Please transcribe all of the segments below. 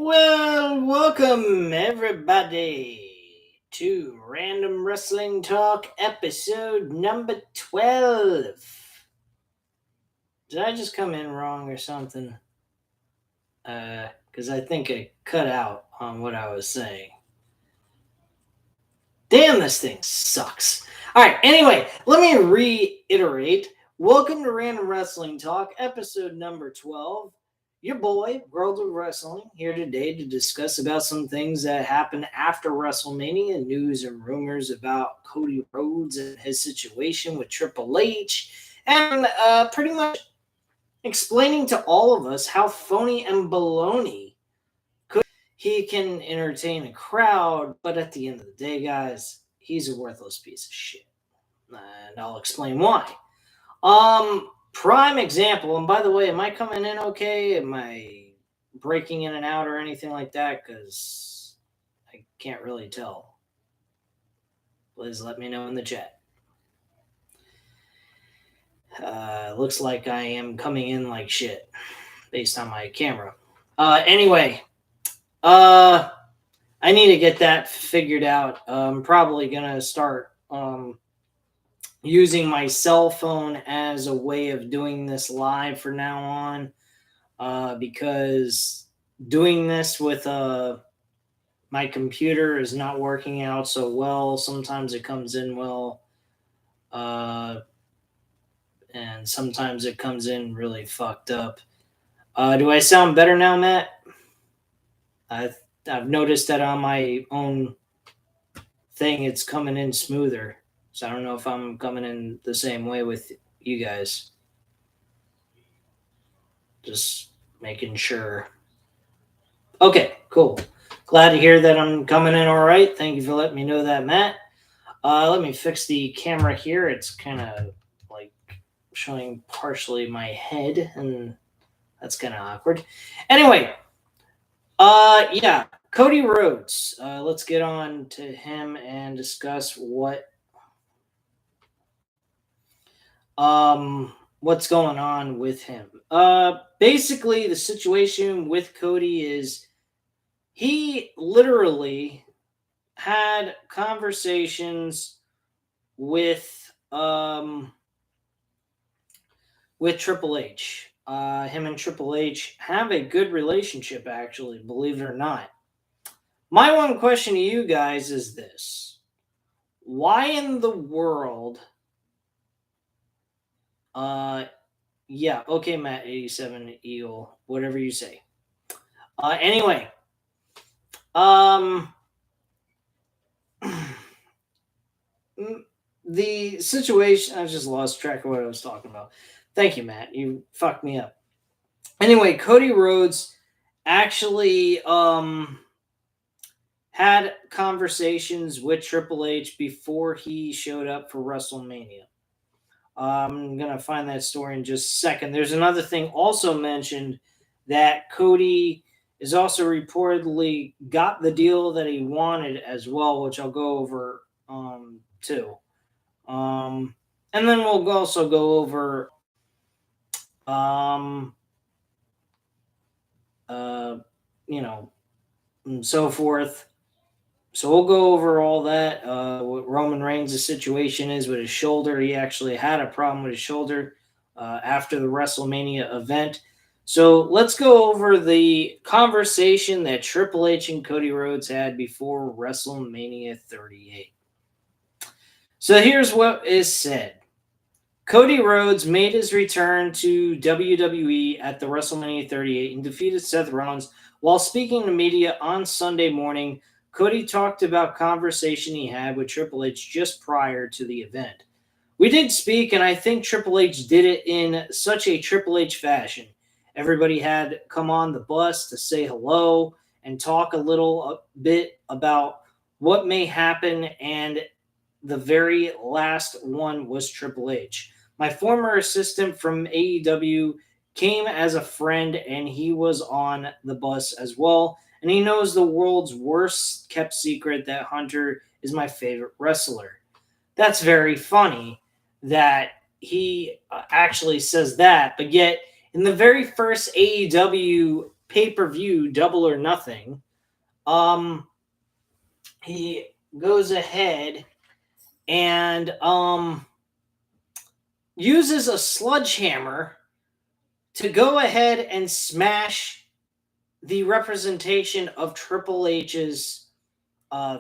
Well, welcome everybody to Random Wrestling Talk episode number 12. Did I just come in wrong or something? Because I think I cut out on what I was saying. Damn, this thing sucks. All right, anyway, let me reiterate. Welcome to Random Wrestling Talk episode number 12. Your boy, World of Wrestling, here today to discuss about some things that happened after WrestleMania, news and rumors about Cody Rhodes and his situation with Triple H, and pretty much explaining to all of us how phony and baloney he can entertain a crowd, but at the end of the day, guys, he's a worthless piece of shit. And I'll explain why. Prime example, and by the way, am I coming in okay? Am I breaking in and out or anything like that? Because I can't really tell. Please let me know in the chat. Looks like I am coming in like shit based on my camera. Anyway, I need to get that figured out. I'm probably going to start using my cell phone as a way of doing this live for now on, because doing this with my computer is not working out so well. Sometimes it comes in well, and sometimes it comes in really fucked up. Do I sound better now, Matt? I've noticed that on my own thing it's coming in smoother. So I don't know if I'm coming in the same way with you guys. Just making sure. Okay, cool. Glad to hear that I'm coming in all right. Thank you for letting me know that, Matt. Let me fix the camera here. It's kind of like showing partially my head, and that's kind of awkward. Anyway, yeah, Cody Rhodes. Let's get on to him and discuss what's going on with him. Basically, the situation with Cody is he literally had conversations with Triple H. Him and Triple H have a good relationship, actually, believe it or not. My one question to you guys is this: why in the world? Yeah, okay, Matt 87 Eel, whatever you say. Anyway, the situation, I just lost track of what I was talking about. Thank you, Matt. You fucked me up. Anyway, Cody Rhodes actually had conversations with Triple H before he showed up for WrestleMania. I'm going to find that story in just a second. There's another thing also mentioned that Cody is also reportedly got the deal that he wanted as well, which I'll go over too. And then we'll also go over and so forth. So we'll go over all that. What Roman Reigns' situation is with his shoulder. He actually had a problem with his shoulder after the WrestleMania event. So let's go over the conversation that Triple H and Cody Rhodes had before WrestleMania 38. So here's what is said. Cody Rhodes made his return to WWE at the WrestleMania 38 and defeated Seth Rollins. While speaking to media on Sunday morning, Cody talked about conversation he had with Triple H just prior to the event. We did speak, and I think Triple H did it in such a Triple H fashion. Everybody had come on the bus to say hello and talk a bit about what may happen, and the very last one was Triple H. My former assistant from AEW came as a friend, and he was on the bus as well. And he knows the world's worst kept secret that Hunter is my favorite wrestler. That's very funny that he actually says that, but yet in the very first AEW pay-per-view Double or Nothing, he goes ahead and uses a sledgehammer to go ahead and smash the representation of Triple H's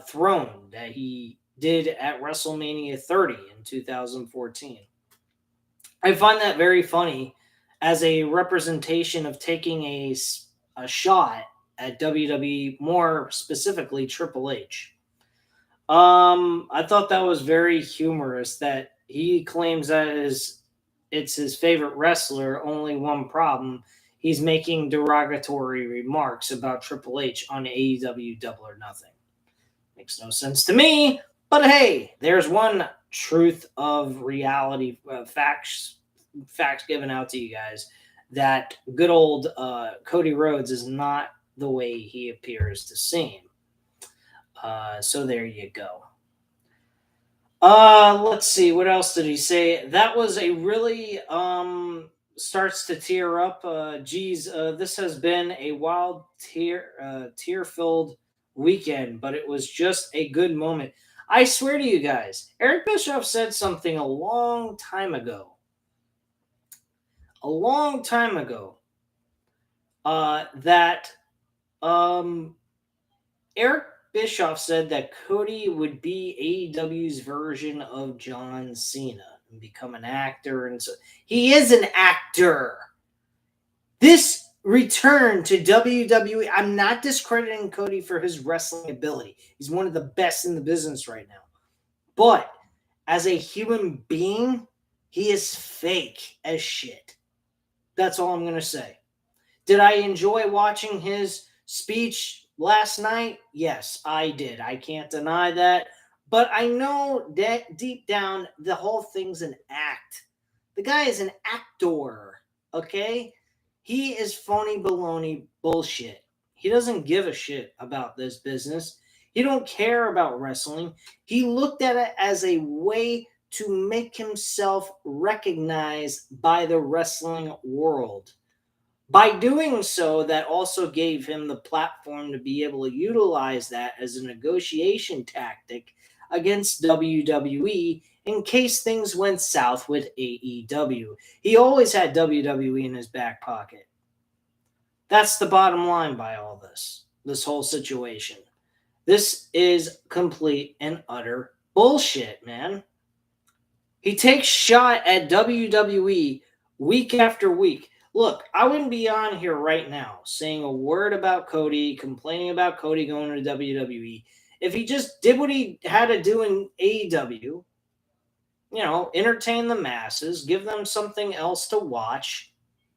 throne that he did at WrestleMania 30 in 2014. I find that very funny as a representation of taking a shot at WWE, more specifically Triple H. I thought that was very humorous that he claims that it's his favorite wrestler. Only one problem: he's making derogatory remarks about Triple H on AEW Double or Nothing. Makes no sense to me, but hey, there's one truth of reality, facts given out to you guys, that good old Cody Rhodes is not the way he appears to seem. So there you go. Let's see, what else did he say? That was a really starts to tear up. This has been a wild tear-filled weekend, but it was just a good moment. I swear to you guys, Eric Bischoff said something a long time ago. That Eric Bischoff said that Cody would be AEW's version of John Cena and become an actor, and so he is an actor. This return to WWE, I'm not discrediting Cody for his wrestling ability. He's one of the best in the business right now. But as a human being, he is fake as shit. That's all I'm going to say. Did I enjoy watching his speech last night? Yes, I did. I can't deny that. But I know that deep down, the whole thing's an act. The guy is an actor, okay? He is phony baloney bullshit. He doesn't give a shit about this business. He don't care about wrestling. He looked at it as a way to make himself recognized by the wrestling world. By doing so, that also gave him the platform to be able to utilize that as a negotiation tactic against WWE in case things went south with AEW. He always had WWE in his back pocket. That's the bottom line by all this whole situation. This is complete and utter bullshit, man. He takes shot at WWE week after week. Look, I wouldn't be on here right now saying a word about Cody, complaining about Cody going to WWE, if he just did what he had to do in AEW, entertain the masses, give them something else to watch,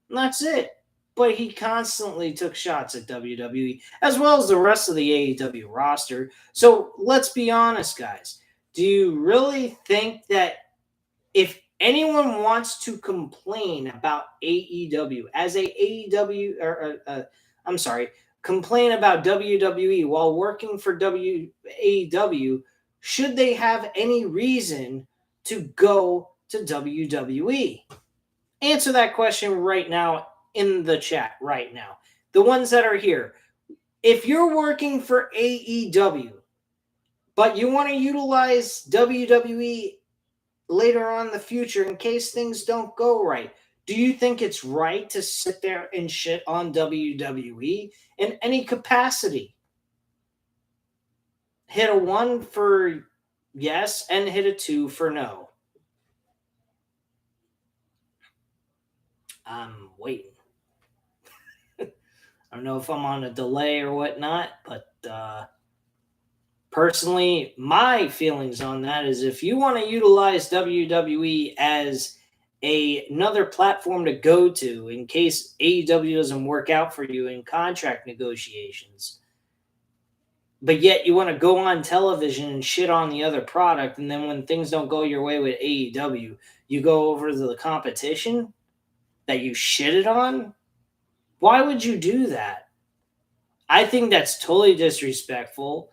and that's it. But he constantly took shots at WWE, as well as the rest of the AEW roster. So let's be honest, guys. Do you really think that if anyone wants to complain about AEW complain about WWE while working for AEW, should they have any reason to go to WWE? Answer that question right now in the chat right now. The ones that are here. If you're working for AEW, but you want to utilize WWE later on in the future in case things don't go right, do you think it's right to sit there and shit on WWE in any capacity? Hit a 1 for yes and hit a 2 for no. I'm waiting. I don't know if I'm on a delay or whatnot, but personally, my feelings on that is if you want to utilize WWE as another platform to go to in case AEW doesn't work out for you in contract negotiations, but yet you want to go on television and shit on the other product, and then when things don't go your way with AEW, you go over to the competition that you shitted on? Why would you do that? I think that's totally disrespectful.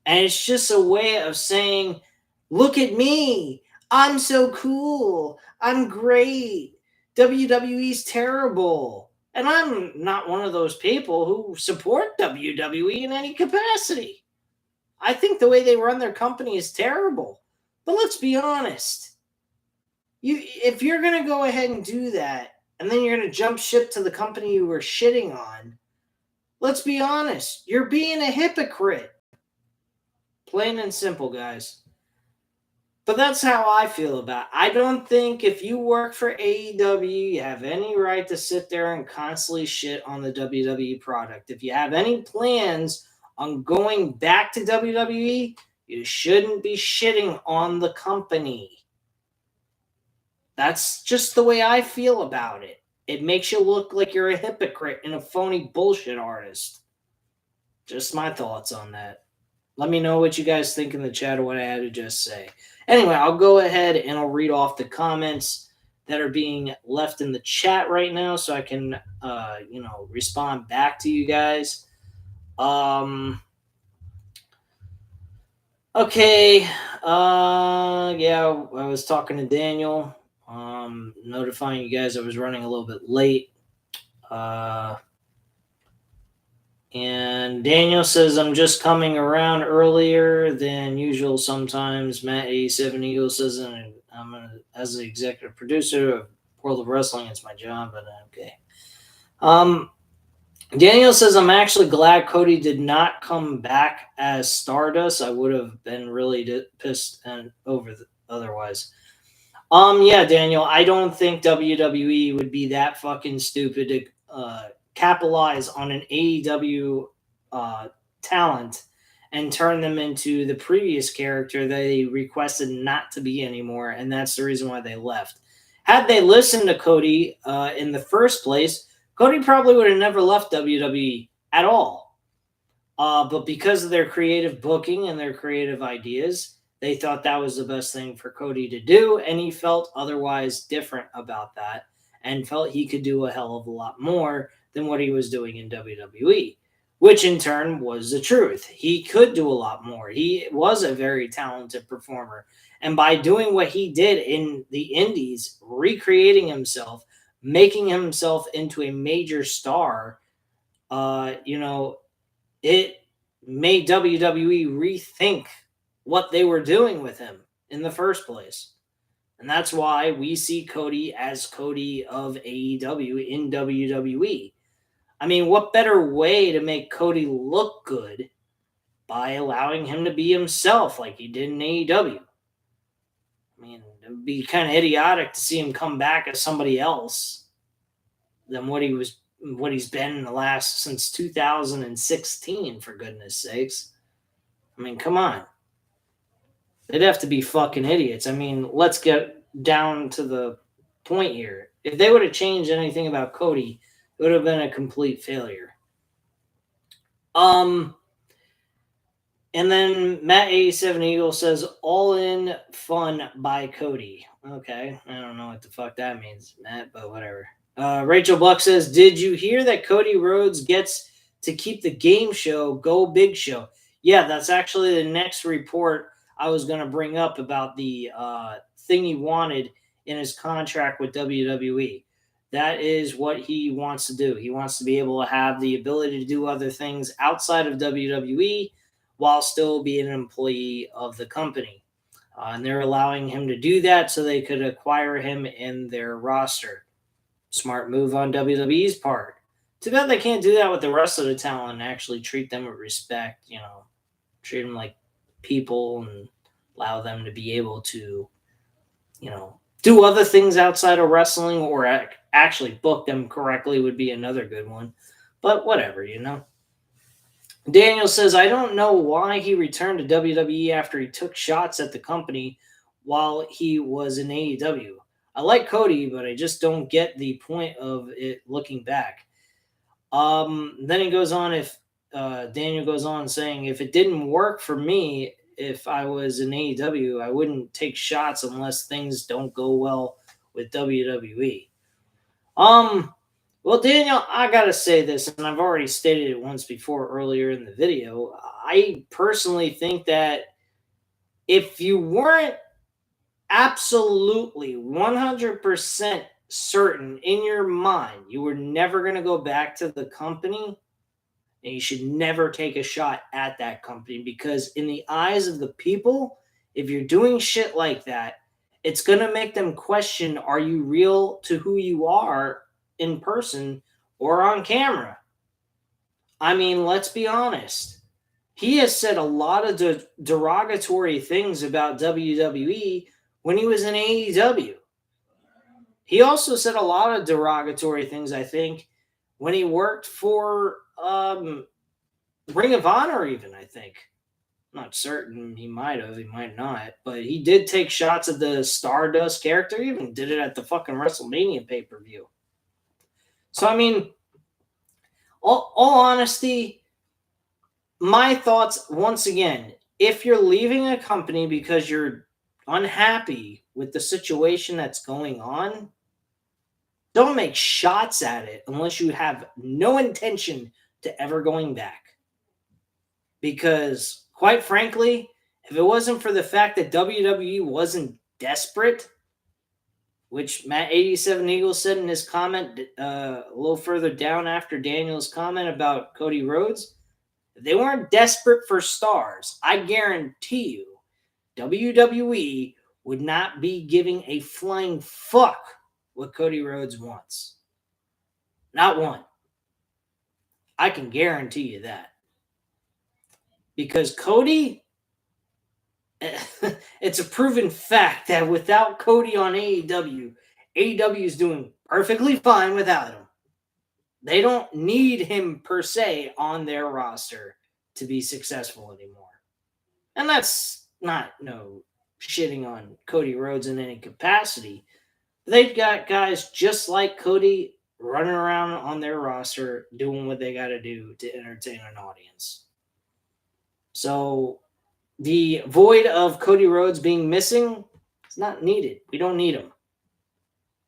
And it's just a way of saying, look at me. I'm so cool. I'm great. WWE's terrible. And I'm not one of those people who support WWE in any capacity. I think the way they run their company is terrible. But let's be honest. If you're going to go ahead and do that, and then you're going to jump ship to the company you were shitting on, let's be honest. You're being a hypocrite. Plain and simple, guys. But that's how I feel about it. I don't think if you work for AEW, you have any right to sit there and constantly shit on the WWE product. If you have any plans on going back to WWE, you shouldn't be shitting on the company. That's just the way I feel about it. It makes you look like you're a hypocrite and a phony bullshit artist. Just my thoughts on that. Let me know what you guys think in the chat or what I had to just say. Anyway, I'll go ahead and I'll read off the comments that are being left in the chat right now so I can, respond back to you guys. Okay. I was talking to Daniel, notifying you guys I was running a little bit late. And Daniel says, I'm just coming around earlier than usual sometimes. Matt 87 Eagle says, as the executive producer of World of Wrestling, it's my job, but okay. Daniel says, I'm actually glad Cody did not come back as Stardust. I would have been really pissed and over otherwise. Yeah, Daniel, I don't think WWE would be that fucking stupid to capitalize on an AEW talent and turn them into the previous character they requested not to be anymore, and that's the reason why they left. Had they listened to Cody in the first place, Cody probably would have never left WWE at all. But because of their creative booking and their creative ideas, they thought that was the best thing for Cody to do, and he felt otherwise different about that and felt he could do a hell of a lot more than what he was doing in WWE, which in turn was the truth. He could do a lot more. He was a very talented performer. And by doing what he did in the indies, recreating himself, making himself into a major star, it made WWE rethink what they were doing with him in the first place. And that's why we see Cody as Cody of AEW in WWE. I mean, what better way to make Cody look good by allowing him to be himself like he did in AEW? I mean, it would be kind of idiotic to see him come back as somebody else than what he's been in the last since 2016, for goodness sakes. I mean, come on. They'd have to be fucking idiots. I mean, let's get down to the point here. If they would have changed anything about Cody, it would have been a complete failure. And then Matt 87 Eagle says, all in fun by Cody. Okay, I don't know what the fuck that means, Matt, but whatever. Rachel Buck says, did you hear that Cody Rhodes gets to keep the game show Go Big Show? Yeah, that's actually the next report I was going to bring up about the thing he wanted in his contract with WWE. That is what he wants to do. He wants to be able to have the ability to do other things outside of WWE while still being an employee of the company. And they're allowing him to do that so they could acquire him in their roster. Smart move on WWE's part. Too bad they can't do that with the rest of the talent and actually treat them with respect, treat them like people and allow them to be able to, do other things outside of wrestling, or actually book them correctly would be another good one. But whatever, Daniel says, I don't know why he returned to WWE after he took shots at the company while he was in AEW. I like Cody, but I just don't get the point of it looking back. Then he goes on, Daniel goes on saying, if it didn't work for me, if I was in AEW, I wouldn't take shots unless things don't go well with WWE. Well, Daniel, I gotta say this, and I've already stated it once before earlier in the video. I personally think that if you weren't absolutely 100% certain in your mind you were never going to go back to the company, and you should never take a shot at that company, because in the eyes of the people, if you're doing shit like that, it's going to make them question, are you real to who you are in person or on camera? I mean, let's be honest. He has said a lot of derogatory things about WWE when he was in AEW. He also said a lot of derogatory things, I think, when he worked for Ring of Honor, even, I think. I'm not certain. He might have, he might not. But he did take shots at the Stardust character. He even did it at the fucking WrestleMania pay-per-view. So, I mean, all honesty, my thoughts, once again, if you're leaving a company because you're unhappy with the situation that's going on, don't make shots at it unless you have no intention to ever going back. Because, quite frankly, if it wasn't for the fact that WWE wasn't desperate, which Matt87 Eagles said in his comment a little further down after Daniel's comment about Cody Rhodes, if they weren't desperate for stars, I guarantee you WWE would not be giving a flying fuck what Cody Rhodes wants. Not one. I can guarantee you that. Because Cody, it's a proven fact that without Cody on AEW is doing perfectly fine without him. They don't need him per se on their roster to be successful anymore. And that's not shitting on Cody Rhodes in any capacity. They've got guys just like Cody running around on their roster doing what they got to do to entertain an audience. So the void of Cody Rhodes being missing is not needed. We don't need him.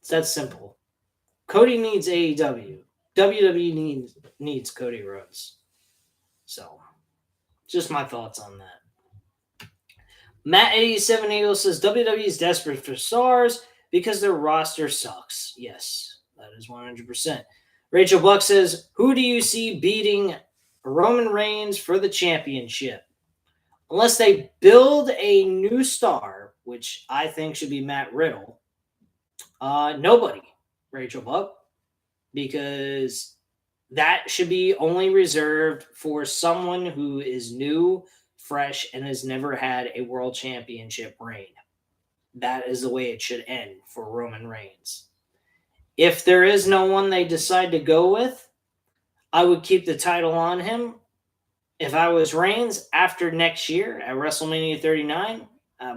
It's that simple. Cody needs AEW. WWE needs Cody Rhodes. So, just my thoughts on that. Matt87 Eagle says WWE is desperate for stars because their roster sucks. Yes, that is 100%. Rachel Buck says, who do you see beating Roman Reigns for the championship? Unless they build a new star, which I think should be Matt Riddle, nobody, Rachel Buck, because that should be only reserved for someone who is new, fresh, and has never had a world championship reign. That is the way it should end for Roman Reigns. If there is no one they decide to go with, I would keep the title on him. If I was Reigns, after next year at WrestleMania 39,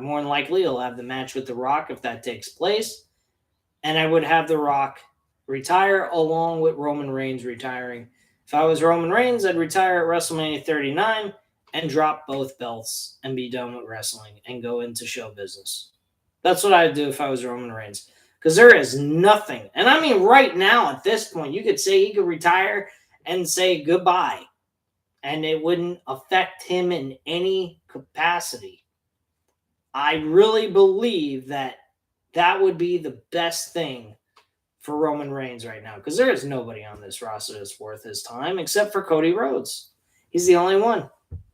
more than likely he'll have the match with The Rock if that takes place. And I would have The Rock retire along with Roman Reigns retiring. If I was Roman Reigns, I'd retire at WrestleMania 39 and drop both belts and be done with wrestling and go into show business. That's what I'd do if I was Roman Reigns. Because there is nothing. And I mean, right now, at this point, you could say he could retire and say goodbye. And it wouldn't affect him in any capacity. I really believe that that would be the best thing for Roman Reigns right now. Because there is nobody on this roster that's worth his time except for Cody Rhodes. He's the only one.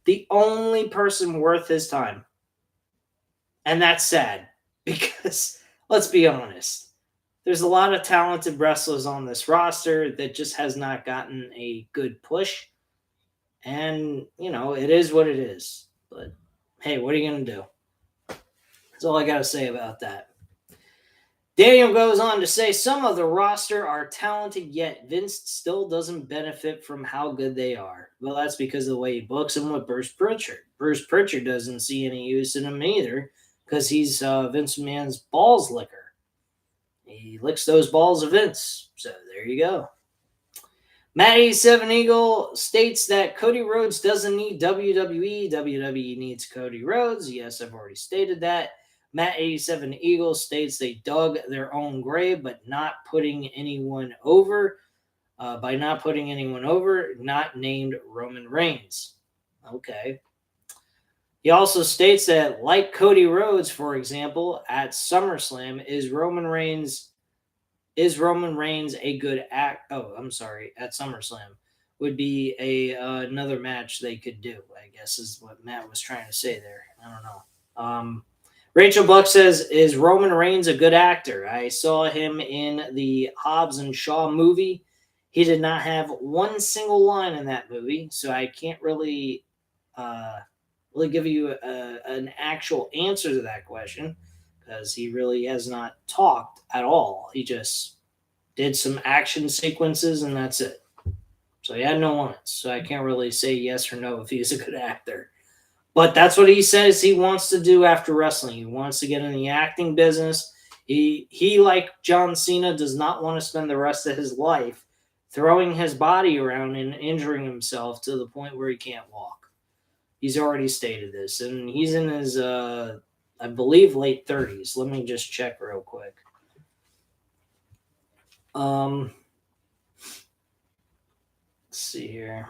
The only person worth his time. And that's sad. Because, let's be honest, there's a lot of talented wrestlers on this roster that just has not gotten a good push. And, it is what it is. But, hey, what are you going to do? That's all I got to say about that. Daniel goes on to say, some of the roster are talented, yet Vince still doesn't benefit from how good they are. Well, that's because of the way he books them with Bruce Pritchard. Bruce Pritchard doesn't see any use in him either because he's Vince McMahon's balls licker. He licks those balls of Vince. So there you go. Matt87 Eagle states that Cody Rhodes doesn't need WWE. WWE needs Cody Rhodes. Yes, I've already stated that. Matt87 Eagle states they dug their own grave, but not putting anyone over. By not putting anyone over, not named Roman Reigns. Okay. He also states that, like Cody Rhodes, for example, at SummerSlam, is Roman Reigns is Roman Reigns a good act? Oh, I'm sorry. At SummerSlam would be another match they could do, I guess is what Matt was trying to say there. I don't know. Rachel Buck says, is Roman Reigns a good actor? I saw him in the Hobbs and Shaw movie. He did not have one single line in that movie, so I can't really give you an actual answer to that question because he really has not talked at all. He just did some action sequences and that's it. So he had no lines. So I can't really say yes or no if he's a good actor. But that's what he says he wants to do after wrestling. He wants to get in the acting business. He like John Cena, does not want to spend the rest of his life throwing his body around and injuring himself to the point where he can't walk. He's already stated this, and he's in his, I believe, late 30s. Let me just check real quick. Let's see here.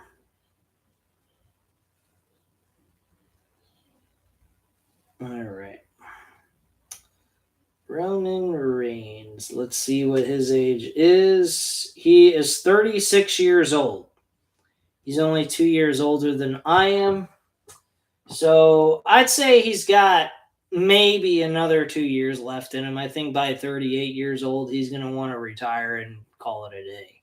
All right. Roman Reigns. Let's see what his age is. He is 36 years old. He's only 2 years older than I am. So I'd say he's got maybe another 2 years left in him. I think by 38 years old, he's going to want to retire and call it a day.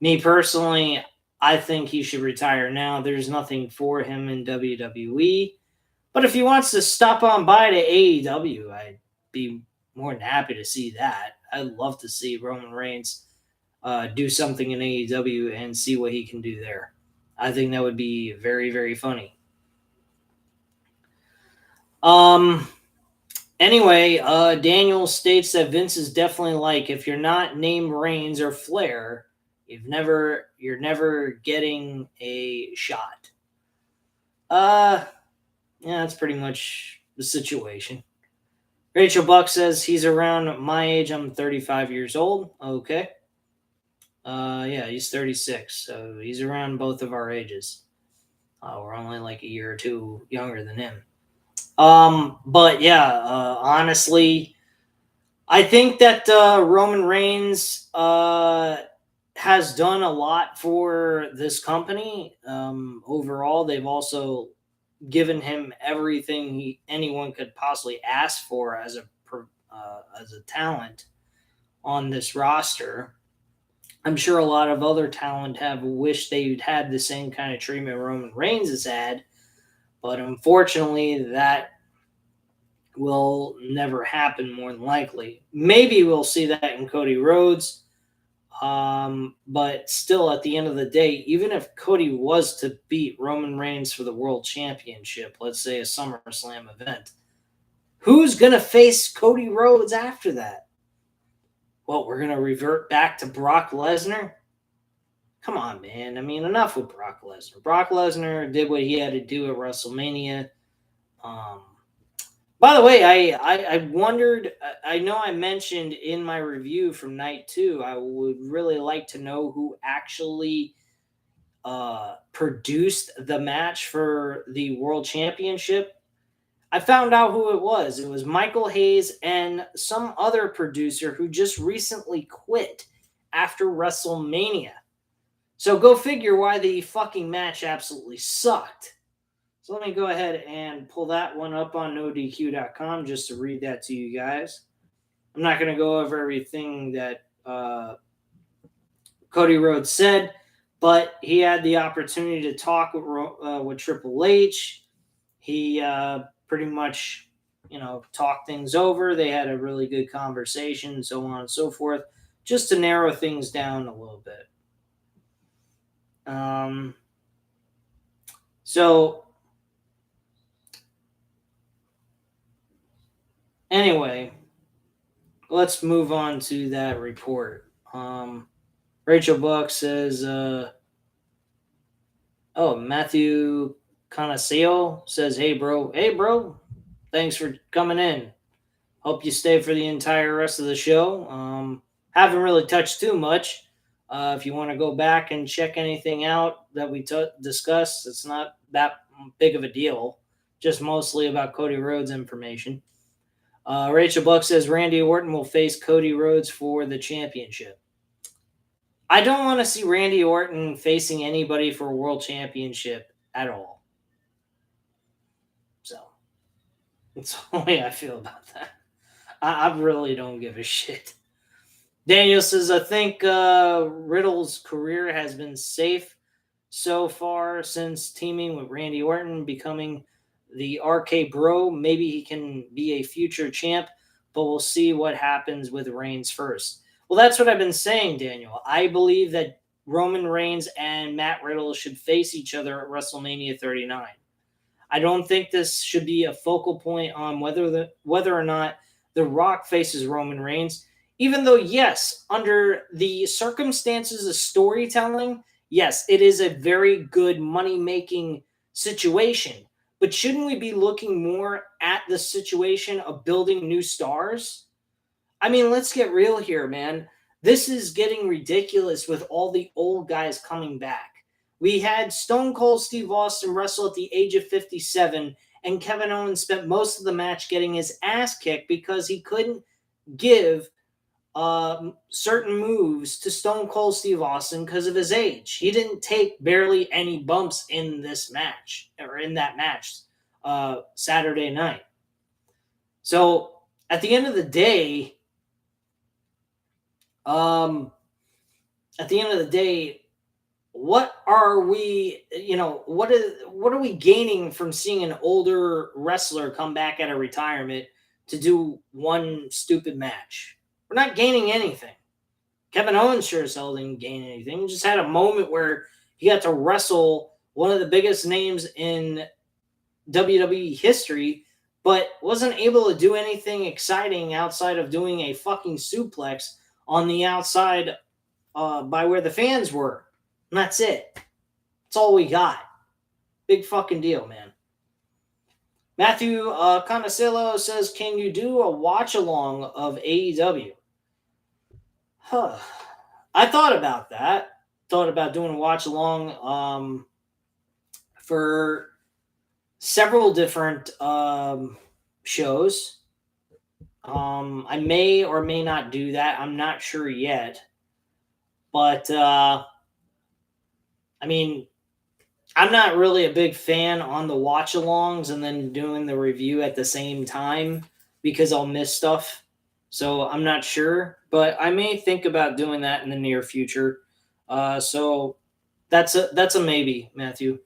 Me personally, I think he should retire now. There's nothing for him in WWE. But if he wants to stop on by to AEW, I'd be more than happy to see that. I'd love to see Roman Reigns do something in AEW and see what he can do there. I think that would be very, very funny. Anyway, Daniel states that Vince is definitely like, if you're not named Reigns or Flair, you're never getting a shot. Yeah, that's pretty much the situation. Rachel Buck says he's around my age. I'm 35 years old. Okay. Yeah, he's 36, so he's around both of our ages. We're only like a year or two younger than him. But yeah, honestly, I think that Roman Reigns has done a lot for this company. Overall, they've also given him everything anyone could possibly ask for as a talent on this roster. I'm sure a lot of other talent have wished they'd had the same kind of treatment Roman Reigns has had, but unfortunately, that will never happen more than likely. Maybe we'll see that in Cody Rhodes, but still, at the end of the day, even if Cody was to beat Roman Reigns for the World Championship, let's say a SummerSlam event, who's going to face Cody Rhodes after that? Well, we're going to revert back to Brock Lesnar? Come on, man. I mean, enough with Brock Lesnar. Brock Lesnar did what he had to do at WrestleMania. By the way, I wondered, I know I mentioned in my review from night 2, I would really like to know who actually produced the match for the World Championship. I found out who it was. It was Michael Hayes and some other producer who just recently quit after WrestleMania. So go figure why the fucking match absolutely sucked. So let me go ahead and pull that one up on NoDQ.com just to read that to you guys. I'm not going to go over everything that Cody Rhodes said, but he had the opportunity to talk with Triple H. He pretty much, talked things over. They had a really good conversation, so on and so forth, just to narrow things down a little bit. So anyway, let's move on to that report. Rachel Buck says, Matthew Canaseo says, hey bro, thanks for coming in. Hope you stay for the entire rest of the show. Haven't really touched too much. If you want to go back and check anything out that we discussed, it's not that big of a deal. Just mostly about Cody Rhodes information. Rachel Buck says Randy Orton will face Cody Rhodes for the championship. I don't want to see Randy Orton facing anybody for a world championship at all. So that's the way I feel about that. I really don't give a shit. Daniel says, I think Riddle's career has been safe so far since teaming with Randy Orton, becoming the RK Bro. Maybe he can be a future champ, but we'll see what happens with Reigns first. Well, that's what I've been saying, Daniel. I believe that Roman Reigns and Matt Riddle should face each other at WrestleMania 39. I don't think this should be a focal point on whether or not The Rock faces Roman Reigns. Even though, yes, under the circumstances of storytelling, yes, it is a very good money-making situation. But shouldn't we be looking more at the situation of building new stars? I mean, let's get real here, man. This is getting ridiculous with all the old guys coming back. We had Stone Cold Steve Austin wrestle at the age of 57, and Kevin Owens spent most of the match getting his ass kicked because he couldn't give certain moves to Stone Cold Steve Austin because of his age. He didn't take barely any bumps in this match, or in that match Saturday night. So at the end of the day, what are we, what are we gaining from seeing an older wrestler come back out of retirement to do one stupid match? We're not gaining anything. Kevin Owens sure as hell didn't gain anything. He just had a moment where he got to wrestle one of the biggest names in WWE history, but wasn't able to do anything exciting outside of doing a fucking suplex on the outside by where the fans were. And that's it. That's all we got. Big fucking deal, man. Matthew Conasillo says, can you do a watch-along of AEW? I thought about that. Thought about doing a watch-along for several different shows. I may or may not do that. I'm not sure yet. But, I mean, I'm not really a big fan on the watch-alongs and then doing the review at the same time because I'll miss stuff. So I'm not sure, but I may think about doing that in the near future. So that's a maybe, Matthew.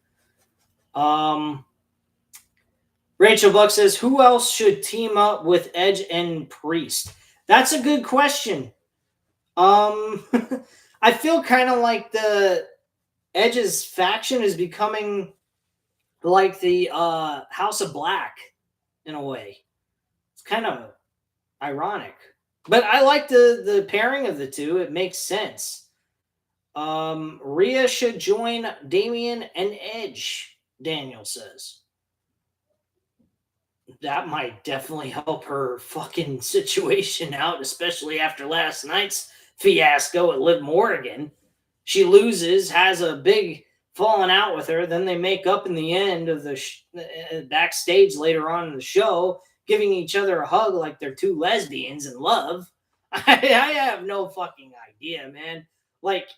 Rachel Buck says, who else should team up with Edge and Priest? That's a good question. I feel kind of like the Edge's faction is becoming like the House of Black in a way. It's kind of ironic. But I like the pairing of the two. It makes sense. Rhea should join Damian and Edge, Daniel says. That might definitely help her fucking situation out, especially after last night's fiasco at Liv Morgan. She loses, has a big falling out with her, then they make up in the end of the backstage later on in the show, giving each other a hug like they're two lesbians in love. I have no fucking idea, man. Like,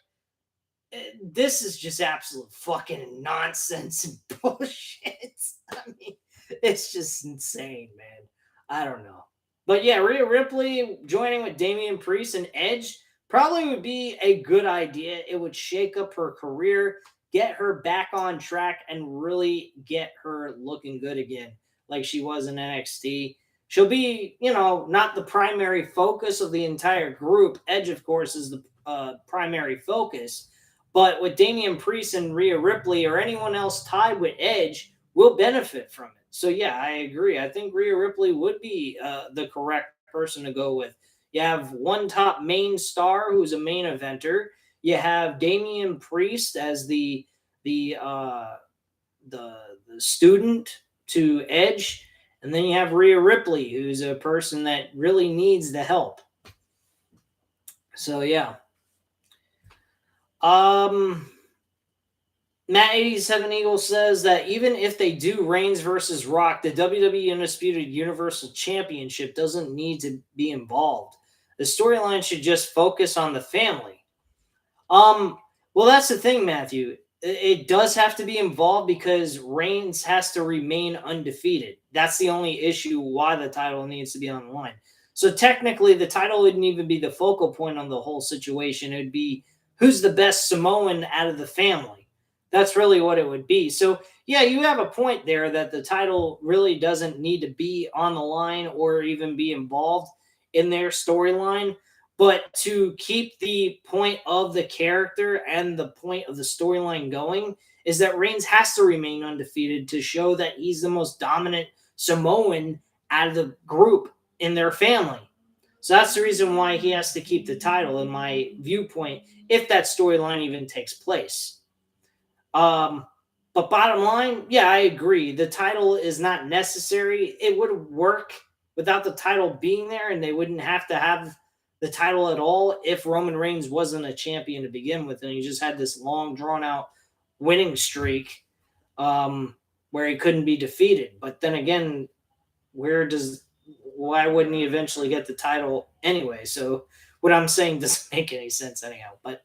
this is just absolute fucking nonsense and bullshit. I mean, it's just insane, man. I don't know. But yeah, Rhea Ripley joining with Damian Priest and Edge probably would be a good idea. It would shake up her career, get her back on track, and really get her looking good again like she was in NXT. She'll be, not the primary focus of the entire group. Edge, of course, is the primary focus. But with Damian Priest and Rhea Ripley or anyone else tied with Edge will benefit from it. So, yeah, I agree. I think Rhea Ripley would be the correct person to go with. You have one top main star who's a main eventer. You have Damian Priest as the student to Edge. And then you have Rhea Ripley, who's a person that really needs the help. So, yeah. Now, Matt 87 Eagle says that even if they do Reigns versus Rock, the WWE Undisputed Universal Championship doesn't need to be involved. The storyline should just focus on the family. Well, that's the thing, Matthew. It does have to be involved because Reigns has to remain undefeated. That's the only issue why the title needs to be on the line. So technically, the title wouldn't even be the focal point on the whole situation. It would be who's the best Samoan out of the family. That's really what it would be. So, yeah, you have a point there that the title really doesn't need to be on the line or even be involved in their storyline. But to keep the point of the character and the point of the storyline going is that Reigns has to remain undefeated to show that he's the most dominant Samoan out of the group in their family. So that's the reason why he has to keep the title, in my viewpoint, if that storyline even takes place. But bottom line, yeah, I agree. The title is not necessary. It would work without the title being there, and they wouldn't have to have the title at all if Roman Reigns wasn't a champion to begin with, and he just had this long, drawn-out winning streak where he couldn't be defeated. But then again, why wouldn't he eventually get the title anyway? So what I'm saying doesn't make any sense anyhow. But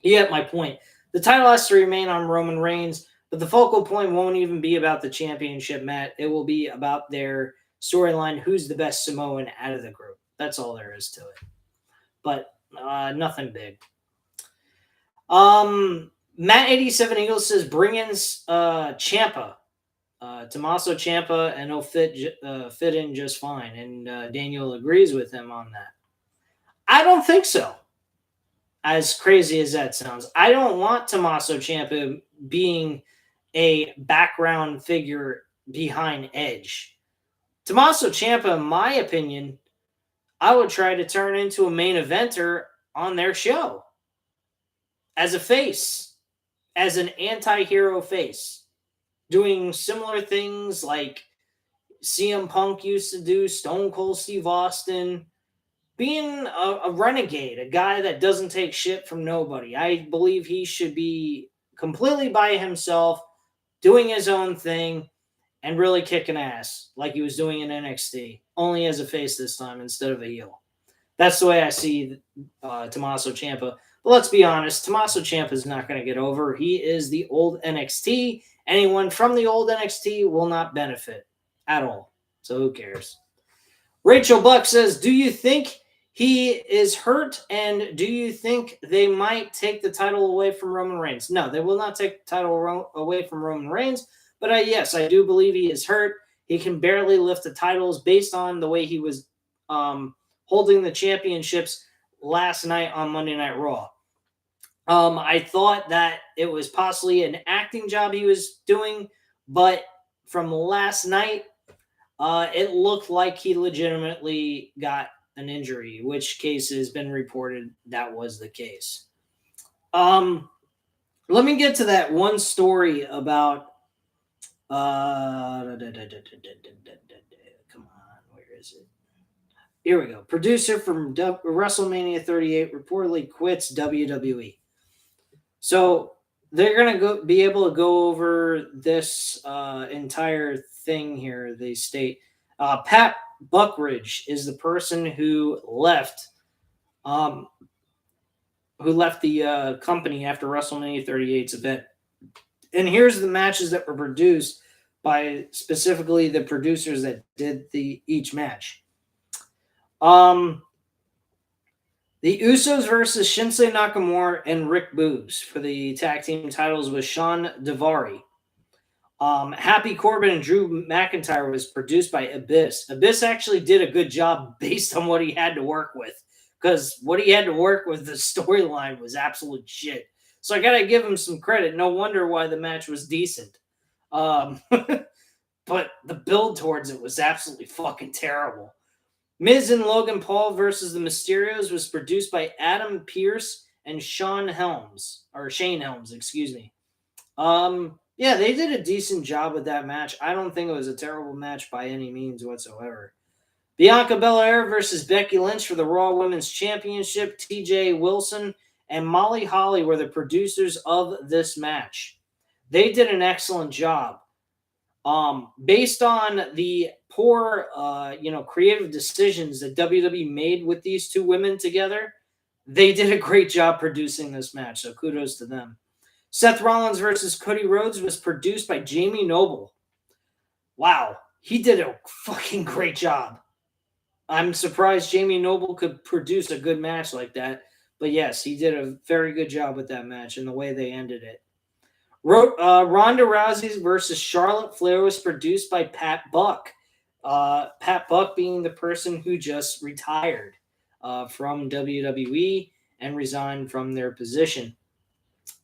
you get my point. The title has to remain on Roman Reigns, but the focal point won't even be about the championship, Matt. It will be about their storyline, who's the best Samoan out of the group. That's all there is to it. But nothing big. Matt 87 Eagles says bring in Ciampa. Tommaso Ciampa, and he'll fit in just fine. And Daniel agrees with him on that. I don't think so. As crazy as that sounds, I don't want Tommaso Ciampa being a background figure behind Edge. Tommaso Ciampa, in my opinion, I would try to turn into a main eventer on their show as a face, as an anti-hero face, doing similar things like CM Punk used to do, Stone Cold Steve Austin, being a renegade, a guy that doesn't take shit from nobody. I believe he should be completely by himself, doing his own thing, and really kicking ass like he was doing in NXT, only as a face this time instead of a heel. That's the way I see Tommaso Ciampa. But let's be honest, Tommaso Ciampa is not going to get over. He is the old NXT. Anyone from the old NXT will not benefit at all. So who cares? Rachel Buck says, do you think he is hurt, and do you think they might take the title away from Roman Reigns? No, they will not take the title away from Roman Reigns. But yes, I do believe he is hurt. He can barely lift the titles based on the way he was holding the championships last night on Monday Night Raw. I thought that it was possibly an acting job he was doing, but from last night, it looked like he legitimately got an injury, which case has been reported that was the case. Let me get to that one story about come on, where is it? Here we go. Producer from WrestleMania 38 reportedly quits WWE. So they're going to be able to go over this entire thing here. They state Pat Buckridge is the person who left the company after WrestleMania 38's event. And here's the matches that were produced by specifically the producers that did each match. The Usos versus Shinsuke Nakamura and Rick Boogs for the tag team titles with Sean Daivari. Happy Corbin and Drew McIntyre was produced by Abyss. Abyss actually did a good job based on what he had to work with, because what he had to work with, the storyline was absolute shit. So I got to give him some credit. No wonder why the match was decent. But the build towards it was absolutely fucking terrible. Miz and Logan Paul versus the Mysterios was produced by Adam Pearce and Shane Helms, excuse me. Yeah, they did a decent job with that match. I don't think it was a terrible match by any means whatsoever. Bianca Belair versus Becky Lynch for the Raw Women's Championship. TJ Wilson and Molly Holly were the producers of this match. They did an excellent job. Based on the poor, creative decisions that WWE made with these two women together, they did a great job producing this match. So kudos to them. Seth Rollins versus Cody Rhodes was produced by Jamie Noble. Wow, he did a fucking great job. I'm surprised Jamie Noble could produce a good match like that. But yes, he did a very good job with that match and the way they ended it. Ronda Rousey versus Charlotte Flair was produced by Pat Buck. Pat Buck being the person who just retired from WWE and resigned from their position.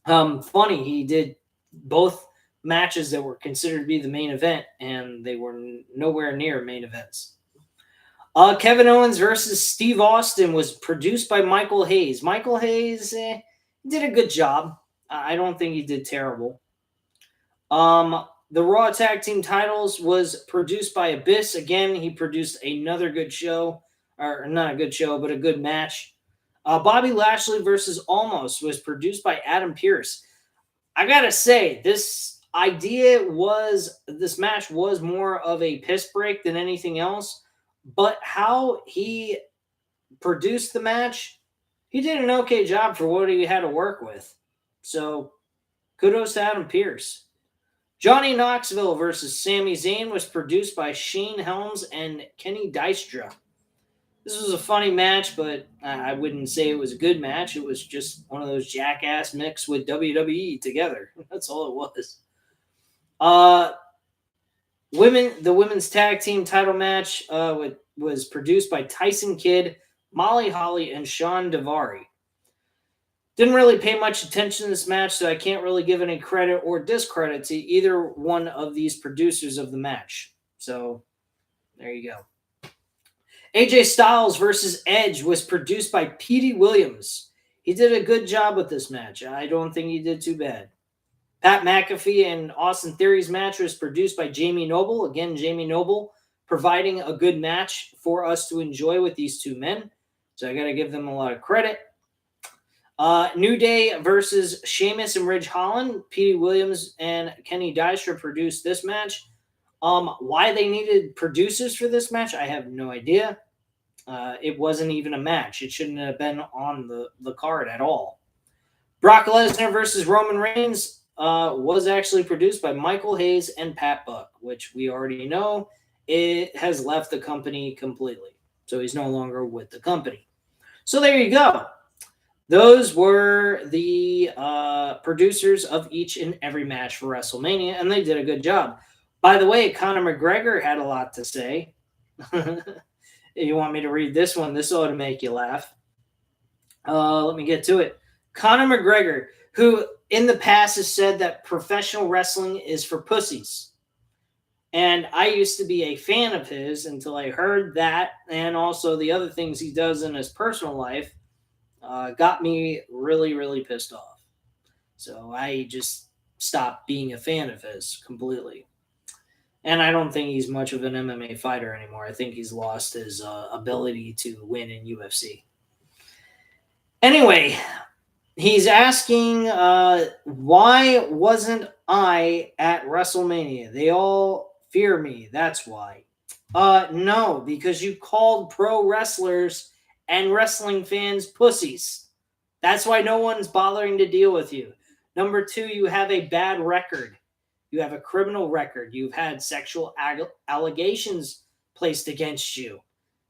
Funny, he did both matches that were considered to be the main event, and they were nowhere near main events. Kevin Owens versus Steve Austin was produced by Michael Hayes. Michael Hayes did a good job. I don't think he did terrible. The Raw Tag Team titles was produced by Abyss. Again, he produced another good show, or not a good show, but a good match. Bobby Lashley versus Almost was produced by Adam Pearce. I gotta say, this match was more of a piss break than anything else. But how he produced the match, he did an okay job for what he had to work with. So, kudos to Adam Pearce. Johnny Knoxville versus Sami Zayn was produced by Shane Helms and Kenny Dystra. This was a funny match, but I wouldn't say it was a good match. It was just one of those jackass mixed with WWE together. That's all it was. The women's tag team title match was produced by Tyson Kidd, Molly Holly, and Sean Daivari. Didn't really pay much attention to this match, so I can't really give any credit or discredit to either one of these producers of the match. So, there you go. AJ Styles versus Edge was produced by Petey Williams. He did a good job with this match. I don't think he did too bad. Pat McAfee and Austin Theory's match was produced by Jamie Noble. Again, Jamie Noble providing a good match for us to enjoy with these two men. So I got to give them a lot of credit. New Day versus Sheamus and Ridge Holland. Petey Williams and Kenny Dystra produced this match. Why they needed producers for this match, I have no idea. It wasn't even a match. It shouldn't have been on the card at all. Brock Lesnar versus Roman Reigns was actually produced by Michael Hayes and Pat Buck, which we already know it has left the company completely. So he's no longer with the company. So there you go. Those were the producers of each and every match for WrestleMania, and they did a good job. By the way, Conor McGregor had a lot to say. You want me to read this one? This ought to make you laugh. Let me get to it. Conor McGregor, who in the past has said that professional wrestling is for pussies. And I used to be a fan of his until I heard that, and also the other things he does in his personal life got me really, really pissed off. So I just stopped being a fan of his completely. And I don't think he's much of an MMA fighter anymore. I think he's lost his ability to win in UFC. Anyway, he's asking, why wasn't I at WrestleMania? They all fear me. That's why. No, because you called pro wrestlers and wrestling fans pussies. That's why no one's bothering to deal with you. Number two, you have a bad record. You have a criminal record. You've had sexual allegations placed against you.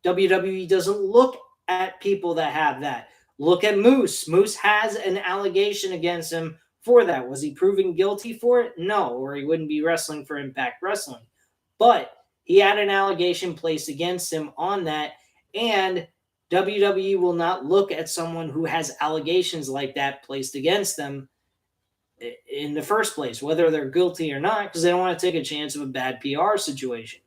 WWE doesn't look at people that have that. Look at Moose. Moose has an allegation against him for that. Was he proven guilty for it? No, or he wouldn't be wrestling for Impact Wrestling. But he had an allegation placed against him on that, and WWE will not look at someone who has allegations like that placed against them in the first place, whether they're guilty or not, because they don't want to take a chance of a bad PR situation.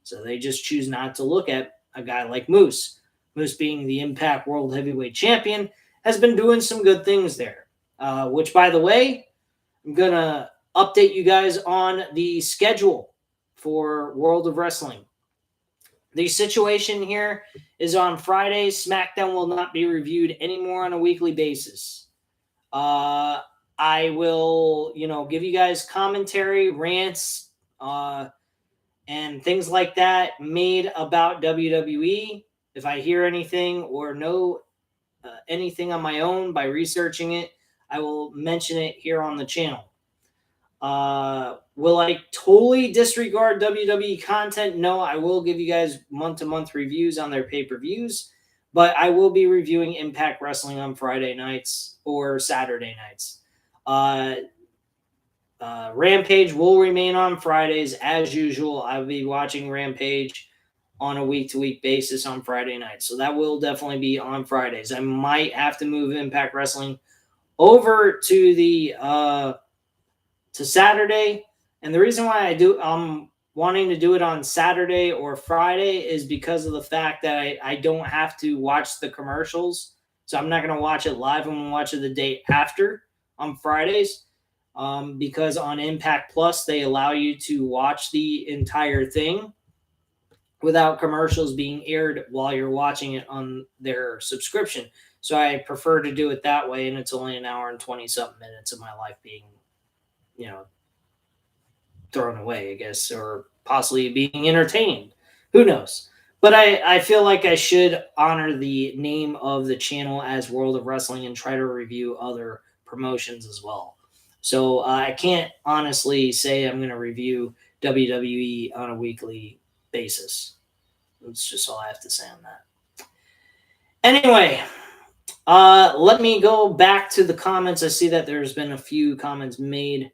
So they just choose not to look at a guy like Moose. Moose, being the Impact World Heavyweight Champion, has been doing some good things there. Which, by the way, I'm going to update you guys on the schedule for World of Wrestling. The situation here is on Fridays. SmackDown will not be reviewed anymore on a weekly basis. I will, give you guys commentary, rants, and things like that made about WWE. If I hear anything or know anything on my own by researching it, I will mention it here on the channel. Will I totally disregard WWE content? No, I will give you guys month-to-month reviews on their pay-per-views, but I will be reviewing Impact Wrestling on Friday nights or Saturday nights. Rampage will remain on Fridays as usual. I'll be watching Rampage on a week-to-week basis on Friday nights, so that will definitely be on Fridays. I might have to move Impact Wrestling over to the to Saturday, and the reason why I'm wanting to do it on Saturday or Friday is because of the fact that I don't have to watch the commercials, so I'm not going to watch it live. I'm going to watch it the day after on Fridays, because on Impact Plus they allow you to watch the entire thing without commercials being aired while you're watching it on their subscription. So I prefer to do it that way, and it's only an hour and 20-something minutes of my life being, thrown away, I guess, or possibly being entertained. Who knows? But I feel like I should honor the name of the channel as World of Wrestling and try to review other promotions as well. So I can't honestly say I'm going to review WWE on a weekly basis. That's just all I have to say on that. Anyway, let me go back to the comments. I see that there's been a few comments made.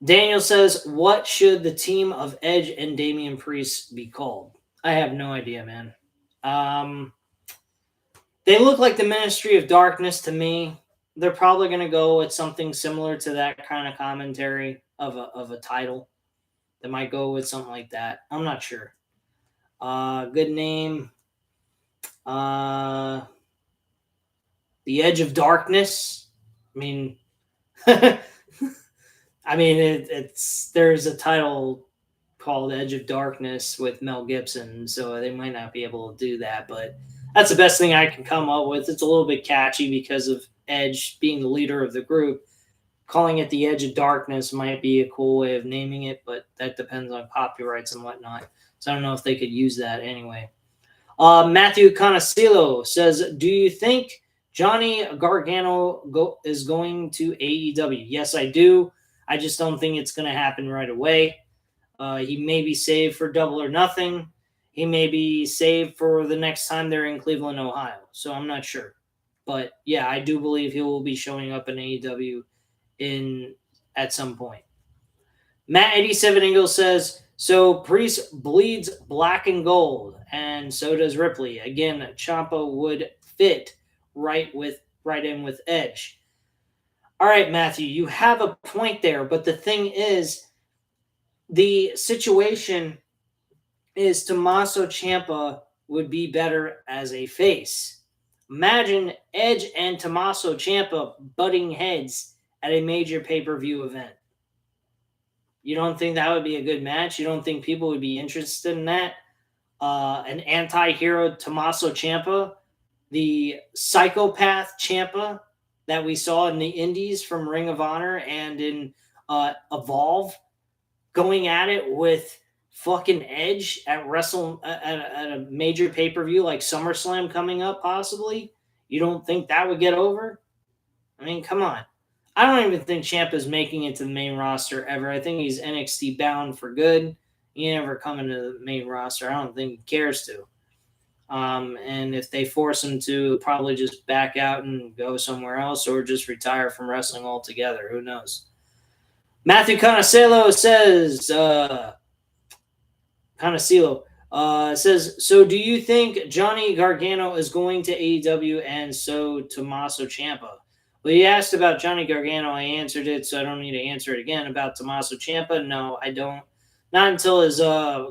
Daniel says, what should the team of Edge and Damian Priest be called? I have no idea, man. They look like the Ministry of Darkness to me. They're probably going to go with something similar to that kind of commentary of a title. They might go with something like that. I'm not sure. Good name. The Edge of Darkness. I mean, there's a title called Edge of Darkness with Mel Gibson, so they might not be able to do that, but that's the best thing I can come up with. It's a little bit catchy because of Edge being the leader of the group. Calling it the Edge of Darkness might be a cool way of naming it, but that depends on copyrights and whatnot. So I don't know if they could use that anyway. Matthew Conacillo says, do you think Johnny Gargano is going to AEW? Yes, I do. I just don't think it's going to happen right away. He may be saved for Double or Nothing. He may be saved for the next time they're in Cleveland, Ohio. So I'm not sure. But yeah, I do believe he will be showing up in AEW at some point. Matt87 Ingalls says, so Priest bleeds black and gold, and so does Ripley. Again, Ciampa would fit right in with Edge. All right, Matthew, you have a point there, but the thing is, the situation is Tommaso Ciampa would be better as a face. Imagine Edge and Tommaso Ciampa butting heads at a major pay-per-view event. You don't think that would be a good match? You don't think people would be interested in that? An anti-hero Tommaso Ciampa, the psychopath Ciampa that we saw in the Indies from Ring of Honor and in Evolve, going at it with fucking Edge at a major pay-per-view like SummerSlam coming up, possibly. You don't think that would get over? I mean, come on. I don't even think Ciampa's making it to the main roster ever. I think he's NXT bound for good. He never coming to the main roster. I don't think he cares to. And if they force him to, probably just back out and go somewhere else or just retire from wrestling altogether. Who knows? Matthew Conacillo says, so do you think Johnny Gargano is going to AEW and so Tommaso Ciampa? Well, you asked about Johnny Gargano. I answered it, so I don't need to answer it again. About Tommaso Ciampa, no, I don't. Not until his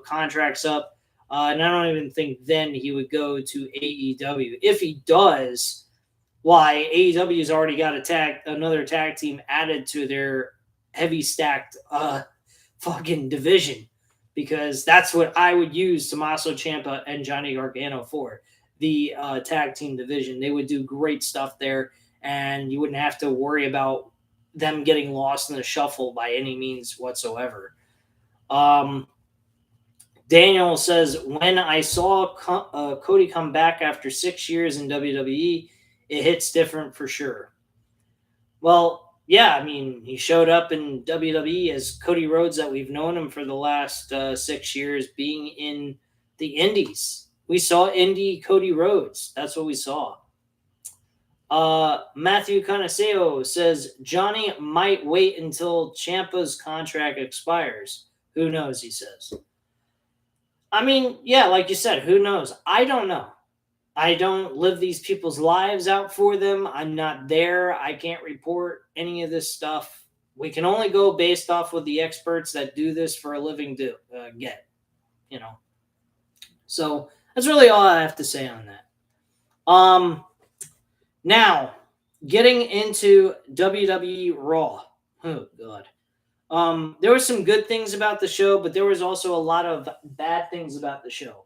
contract's up. And I don't even think then he would go to AEW. If he does, why, AEW's already got another tag team added to their heavy stacked fucking division, because that's what I would use Tommaso Ciampa and Johnny Gargano for. the tag team division. They would do great stuff there, and you wouldn't have to worry about them getting lost in the shuffle by any means whatsoever. Daniel says, when I saw Cody come back after 6 years in WWE, it hits different for sure. Well, yeah, I mean, he showed up in WWE as Cody Rhodes that we've known him for the last 6 years, being in the Indies. We saw Indie Cody Rhodes. That's what we saw. Matthew Canaseo says, Johnny might wait until Ciampa's contract expires. Who knows, he says. I mean, yeah, like you said, who knows? I don't know. I don't live these people's lives out for them. I'm not there. I can't report any of this stuff. We can only go based off what the experts that do this for a living get, you know. So that's really all I have to say on that. Now, getting into WWE Raw. Oh, God. There were some good things about the show, but there was also a lot of bad things about the show.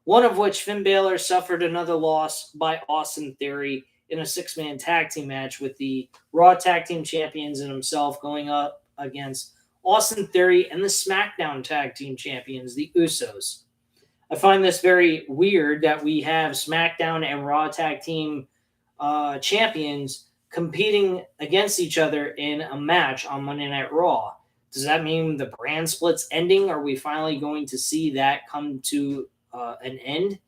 One of which, Finn Balor suffered another loss by Austin Theory in a 6-man tag team match with the Raw Tag Team Champions and himself going up against Austin Theory and the SmackDown Tag Team Champions, the Usos. I find this very weird that we have SmackDown and Raw Tag Team champions competing against each other in a match on Monday Night Raw. Does that mean the brand split's ending? Are we finally going to see that come to an end?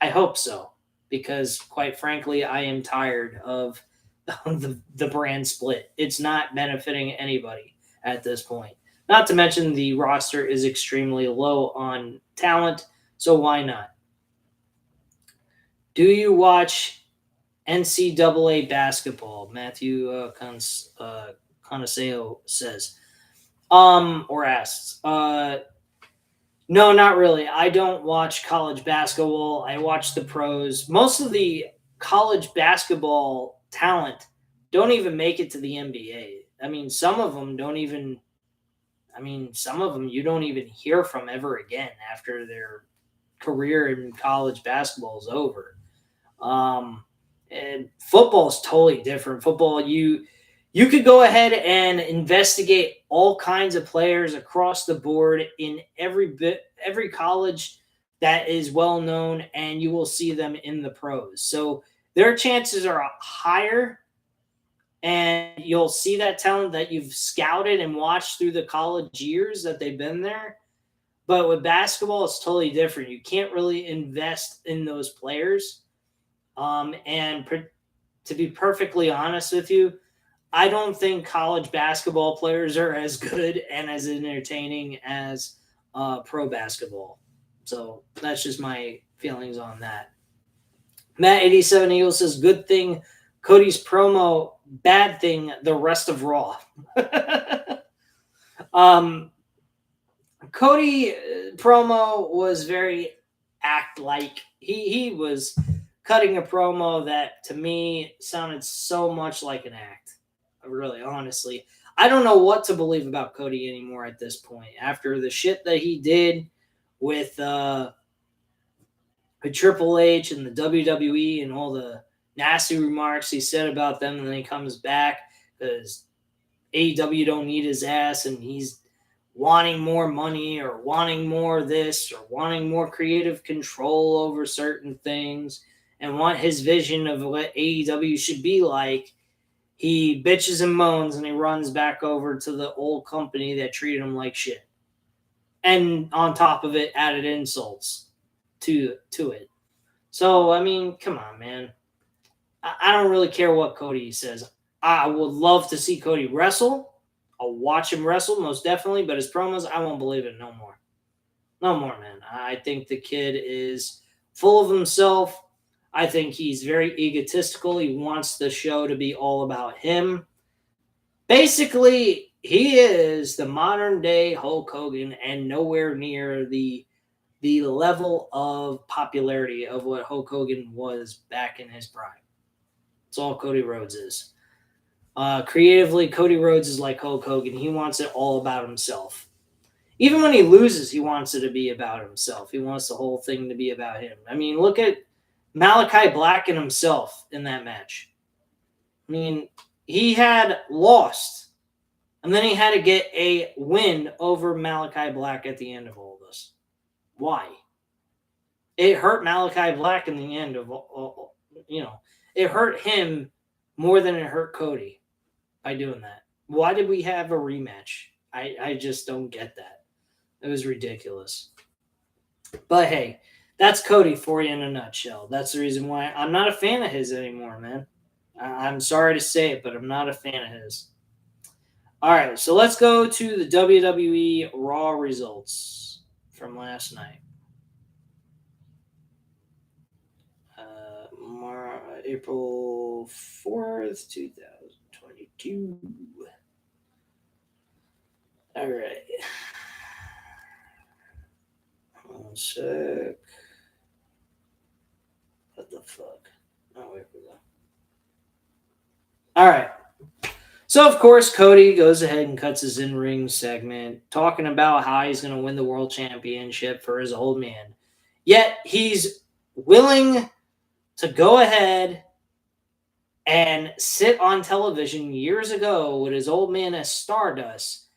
I hope so, because quite frankly, I am tired of the brand split. It's not benefiting anybody at this point. Not to mention the roster is extremely low on talent, so why not? Do you watch NCAA basketball? Matthew Conaseo says, or asks. No, not really. I don't watch college basketball. I watch the pros. Most of the college basketball talent don't even make it to the NBA. I mean, some of them don't even. I mean, some of them you don't even hear from ever again after their career in college basketball is over. And football is totally different. Football, you could go ahead and investigate all kinds of players across the board in every college that is well known, and you will see them in the pros. So their chances are higher, and you'll see that talent that you've scouted and watched through the college years that they've been there. But with basketball, it's totally different. You can't really invest in those players. To be perfectly honest with you, I don't think college basketball players are as good and as entertaining as pro basketball. So that's just my feelings on that. Matt87 Eagle says, good thing Cody's promo, bad thing the rest of Raw. Cody promo was very act-like. He was cutting a promo that, to me, sounded so much like an act. Really, honestly. I don't know what to believe about Cody anymore at this point. After the shit that he did with Triple H and the WWE and all the nasty remarks he said about them, and then he comes back because AEW don't need his ass and he's wanting more money or wanting more this or wanting more creative control over certain things and want his vision of what AEW should be like. He bitches and moans and he runs back over to the old company that treated him like shit. And on top of it, added insults to it. So, I mean, come on, man. I don't really care what Cody says. I would love to see Cody wrestle. I'll watch him wrestle, most definitely. But his promos, I won't believe it no more. No more, man. I think the kid is full of himself. I think he's very egotistical. He wants the show to be all about him. Basically, he is the modern day Hulk Hogan and nowhere near the level of popularity of what Hulk Hogan was back in his prime. That's all Cody Rhodes is. Creatively, Cody Rhodes is like Hulk Hogan. He wants it all about himself. Even when he loses, he wants it to be about himself. He wants the whole thing to be about him. I mean, look at Malachi Black and himself in that match. I mean, he had lost, and then he had to get a win over Malachi Black at the end of all this. Why? It hurt Malachi Black in the end of, it hurt him more than it hurt Cody by doing that. Why did we have a rematch? I just don't get that. It was ridiculous. But hey, that's Cody for you in a nutshell. That's the reason why I'm not a fan of his anymore, man. I'm sorry to say it, but I'm not a fan of his. All right, so let's go to the WWE Raw results from last night. April 4th, 2022. All right. One sec. What the fuck? Oh, here we go. All right. So, of course, Cody goes ahead and cuts his in-ring segment talking about how he's going to win the world championship for his old man. Yet, he's willing to go ahead and sit on television years ago with his old man as Stardust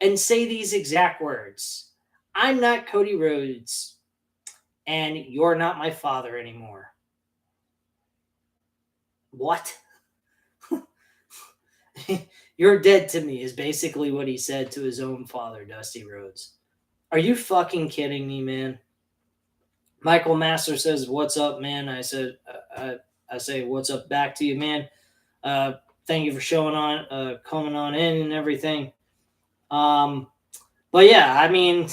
and say these exact words. I'm not Cody Rhodes, and you're not my father anymore. What? You're dead to me is basically what he said to his own father, Dusty Rhodes. Are you fucking kidding me, man? Michael Master says, "What's up, man?" I said, I say, "What's up?" back to you, man. Thank you for showing on, coming on in and everything. But yeah, I mean,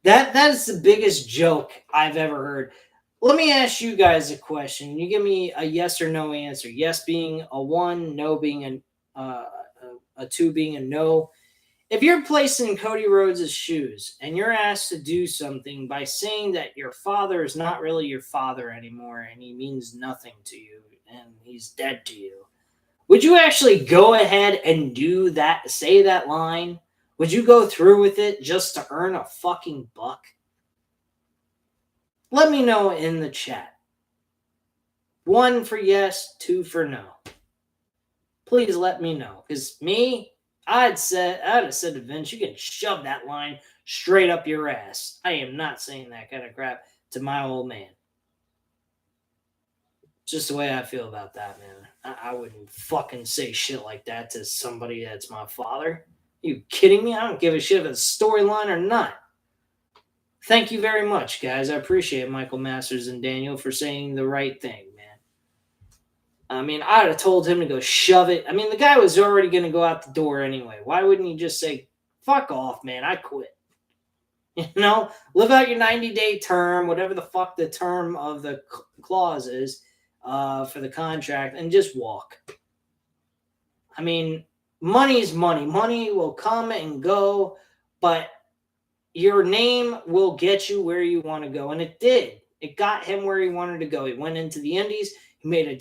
that is the biggest joke I've ever heard. Let me ask you guys a question. You give me a yes or no answer. Yes being a 1, no being a 2 being a no. If you're placed in Cody Rhodes' shoes and you're asked to do something by saying that your father is not really your father anymore and he means nothing to you and he's dead to you, would you actually go ahead and do that, say that line? Would you go through with it just to earn a fucking buck? Let me know in the chat. 1 for yes, 2 for no. Please let me know. Because me, I'd have said to Vince, you can shove that line straight up your ass. I am not saying that kind of crap to my old man. Just the way I feel about that, man. I wouldn't fucking say shit like that to somebody that's my father. Are you kidding me? I don't give a shit if it's a storyline or not. Thank you very much, guys. I appreciate Michael Masters and Daniel for saying the right thing, man. I mean, I'd have told him to go shove it. I mean, the guy was already going to go out the door anyway. Why wouldn't he just say, fuck off, man, I quit? You know, live out your 90-day term, whatever the fuck the term of the clause is for the contract, and just walk. I mean, money's money. Money will come and go, but your name will get you where you want to go. And it did. It got him where he wanted to go. He went into the Indies. He made a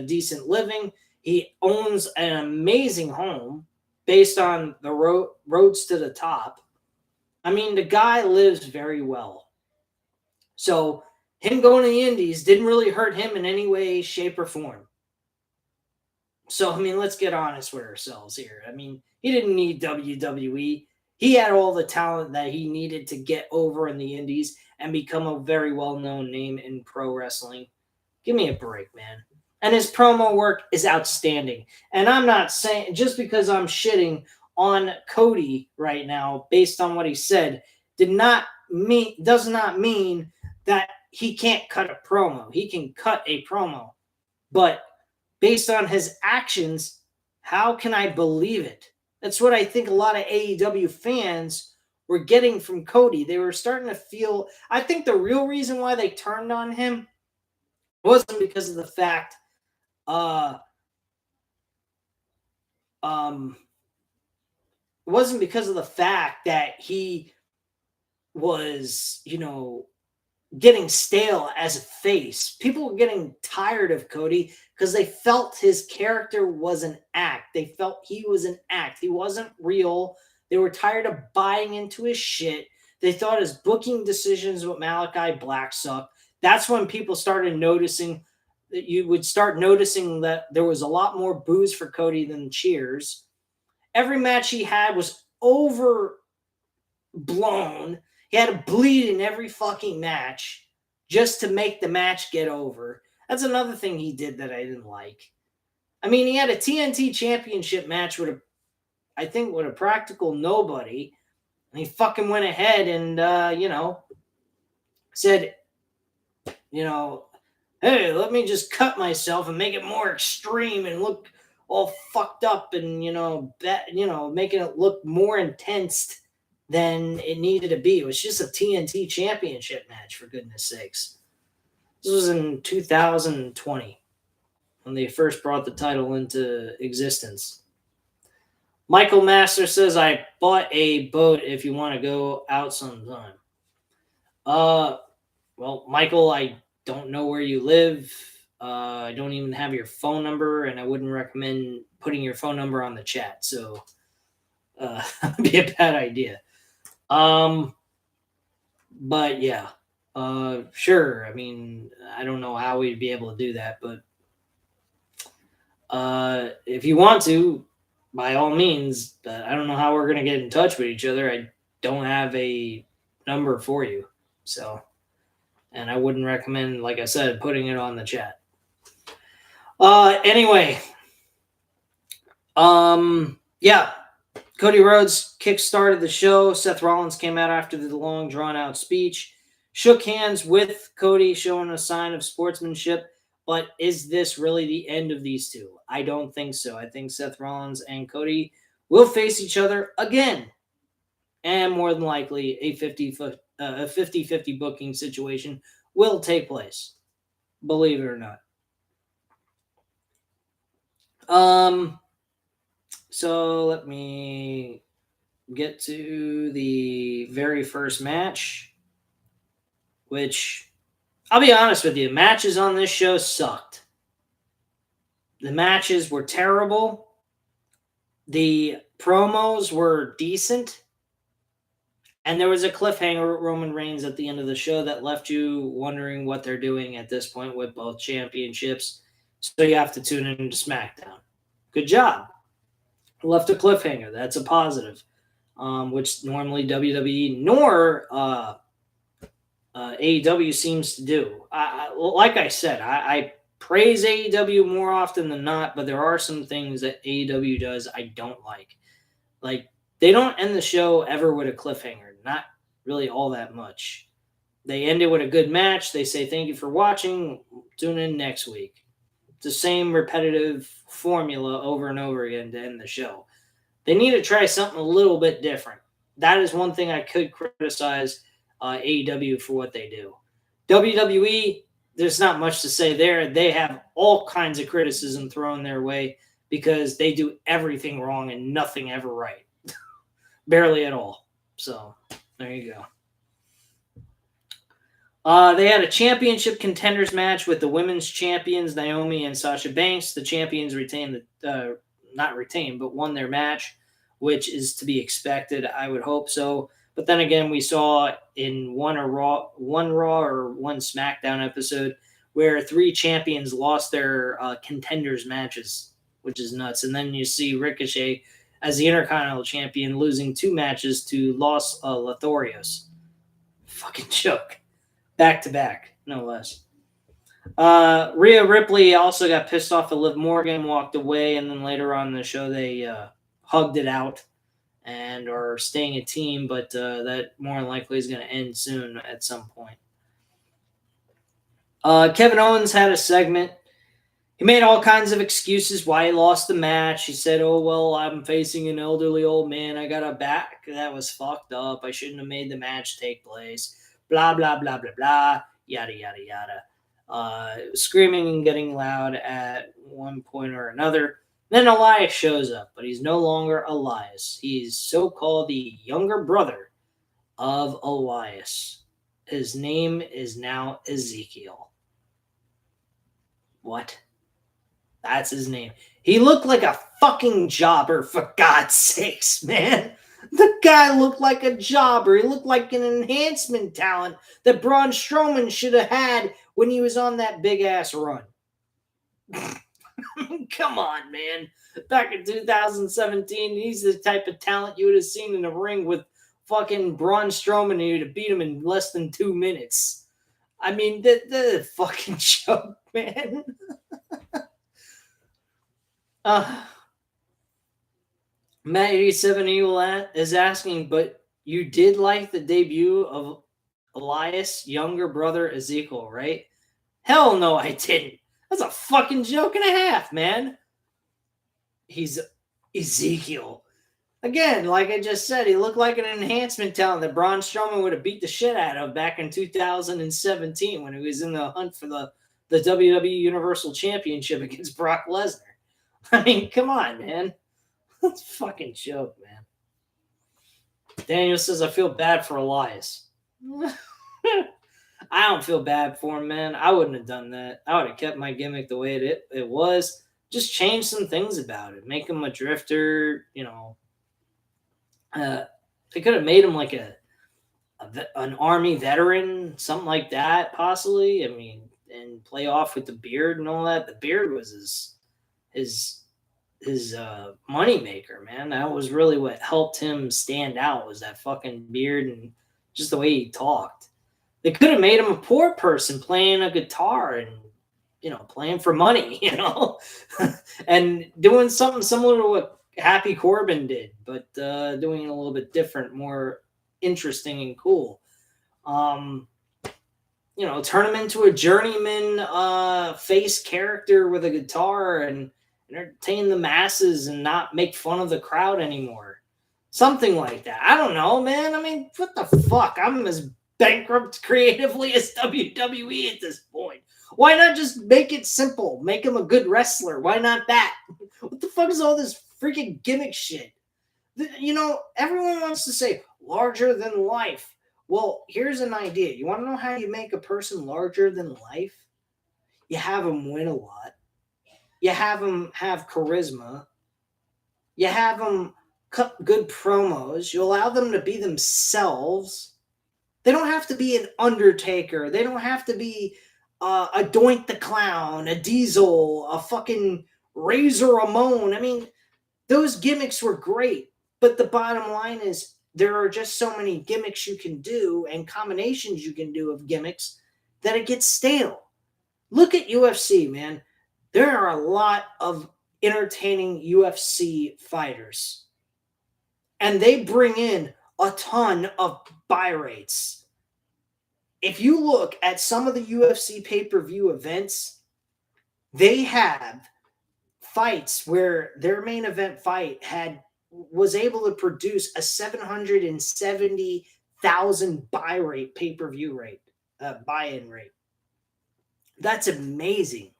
decent living. He owns an amazing home based on the roads to the top. I mean, the guy lives very well. So him going to the Indies didn't really hurt him in any way, shape, or form. So, I mean, let's get honest with ourselves here. I mean, he didn't need WWE. He had all the talent that he needed to get over in the Indies and become a very well-known name in pro wrestling. Give me a break, man. And his promo work is outstanding. And I'm not saying, just because I'm shitting on Cody right now based on what he said, does not mean that he can't cut a promo. He can cut a promo. But based on his actions, how can I believe it? That's what I think a lot of AEW fans were getting from Cody. They were starting to feel, I think the real reason why they turned on him wasn't because of the fact it wasn't because of the fact that he was, getting stale as a face. People were getting tired of Cody because they felt his character was an act. They felt he was an act. He wasn't real. They were tired of buying into his shit. They thought his booking decisions with Malachi Black sucked. that's when people started noticing that you would start noticing that there was a lot more boos for Cody than cheers. Every match he had was overblown. He had to bleed in every fucking match just to make the match get over. That's another thing he did that I didn't like. I mean, he had a TNT championship match with a practical nobody. And he fucking went ahead and, said, hey, let me just cut myself and make it more extreme and look all fucked up and, making it look more intense than it needed to be. It was just a TNT championship match, for goodness sakes. This was in 2020 when they first brought the title into existence. Michael Master says, I bought a boat if you want to go out sometime. Well, Michael, I don't know where you live. I don't even have your phone number, and I wouldn't recommend putting your phone number on the chat. So that'd be a bad idea. But yeah, sure. I mean, I don't know how we'd be able to do that, but if you want to, by all means, but I don't know how we're going to get in touch with each other. I don't have a number for you. So, and I wouldn't recommend, like I said, putting it on the chat. Anyway, yeah, Cody Rhodes kick-started the show. Seth Rollins came out after the long, drawn-out speech, shook hands with Cody, showing a sign of sportsmanship. But is this really the end of these two? I don't think so. I think Seth Rollins and Cody will face each other again. And more than likely, a 50-50 booking situation will take place. Believe it or not. So let me get to the very first match, which, I'll be honest with you, matches on this show sucked. The matches were terrible. The promos were decent. And there was a cliffhanger with Roman Reigns at the end of the show that left you wondering what they're doing at this point with both championships. So you have to tune in to SmackDown. Good job. Left a cliffhanger. That's a positive, which normally WWE nor AEW seems to do. Like I said, I praise AEW more often than not, but there are some things that AEW does I don't like. Like, they don't end the show ever with a cliffhanger. Not really all that much. They end it with a good match. They say, thank you for watching. Tune in next week. It's the same repetitive formula over and over again to end the show. They need to try something a little bit different. That is one thing I could criticize AEW for what they do. WWE, there's not much to say there. They have all kinds of criticism thrown their way because they do everything wrong and nothing ever right. Barely at all. So, there you go. They had a championship contenders match with the women's champions, Naomi and Sasha Banks. The champions won their match, which is to be expected. I would hope so. But then again, we saw in one Raw or one SmackDown episode where 3 champions lost their contenders matches, which is nuts. And then you see Ricochet as the Intercontinental Champion losing 2 matches to Los Lotharios. Fucking joke. Back to back, no less. Rhea Ripley also got pissed off at Liv Morgan, walked away, and then later on in the show they hugged it out and are staying a team, but that more than likely is going to end soon at some point. Kevin Owens had a segment. He made all kinds of excuses why he lost the match. He said, oh, well, I'm facing an elderly old man. I got a back that was fucked up. I shouldn't have made the match take place. Blah, blah, blah, blah, blah. Yada, yada, yada. Screaming and getting loud at one point or another. Then Elias shows up, but he's no longer Elias. He's so-called the younger brother of Elias. His name is now Ezekiel. What? That's his name. He looked like a fucking jobber, for God's sakes, man. The guy looked like a jobber. He looked like an enhancement talent that Braun Strowman should have had when he was on that big-ass run. Come on, man. Back in 2017, he's the type of talent you would have seen in a ring with fucking Braun Strowman, and you'd have beat him in less than 2 minutes. I mean, the fucking joke, man. Matt 87 Evil is asking, but you did like the debut of Elias' younger brother Ezekiel, right? Hell no, I didn't. That's a fucking joke and a half, man. He's Ezekiel. Again, like I just said, he looked like an enhancement talent that Braun Strowman would have beat the shit out of back in 2017 when he was in the hunt for the WWE Universal Championship against Brock Lesnar. I mean, come on, man. That's a fucking joke, man. Daniel says, I feel bad for Elias. I don't feel bad for him, man. I wouldn't have done that. I would have kept my gimmick the way it was. Just change some things about it. Make him a drifter, you know. They could have made him like an army veteran, something like that, possibly. I mean, and play off with the beard and all that. The beard was his money maker, man. That was really what helped him stand out, was that fucking beard and just the way he talked. They could have made him a poor person playing a guitar and, you know, playing for money, you know, and doing something similar to what Happy Corbin did, but doing it a little bit different, more interesting and cool. You know, turn him into a journeyman face character with a guitar and entertain the masses and not make fun of the crowd anymore. Something like that. I don't know, man. I mean, what the fuck? I'm as bankrupt creatively as WWE at this point. Why not just make it simple? Make him a good wrestler. Why not that? What the fuck is all this freaking gimmick shit? You know, everyone wants to say larger than life. Well, here's an idea. You want to know how you make a person larger than life? You have them win a lot. You have them have charisma. You have them cut good promos. You allow them to be themselves. They don't have to be an Undertaker. They don't have to be a Doink the Clown, a Diesel, a fucking Razor Ramon. I mean, those gimmicks were great. But the bottom line is there are just so many gimmicks you can do and combinations you can do of gimmicks that it gets stale. Look at UFC, man. There are a lot of entertaining UFC fighters. And they bring in a ton of buy rates. If you look at some of the UFC pay-per-view events, they have fights where their main event fight was able to produce a 770,000 buy rate pay-per-view rate, buy-in rate. That's amazing.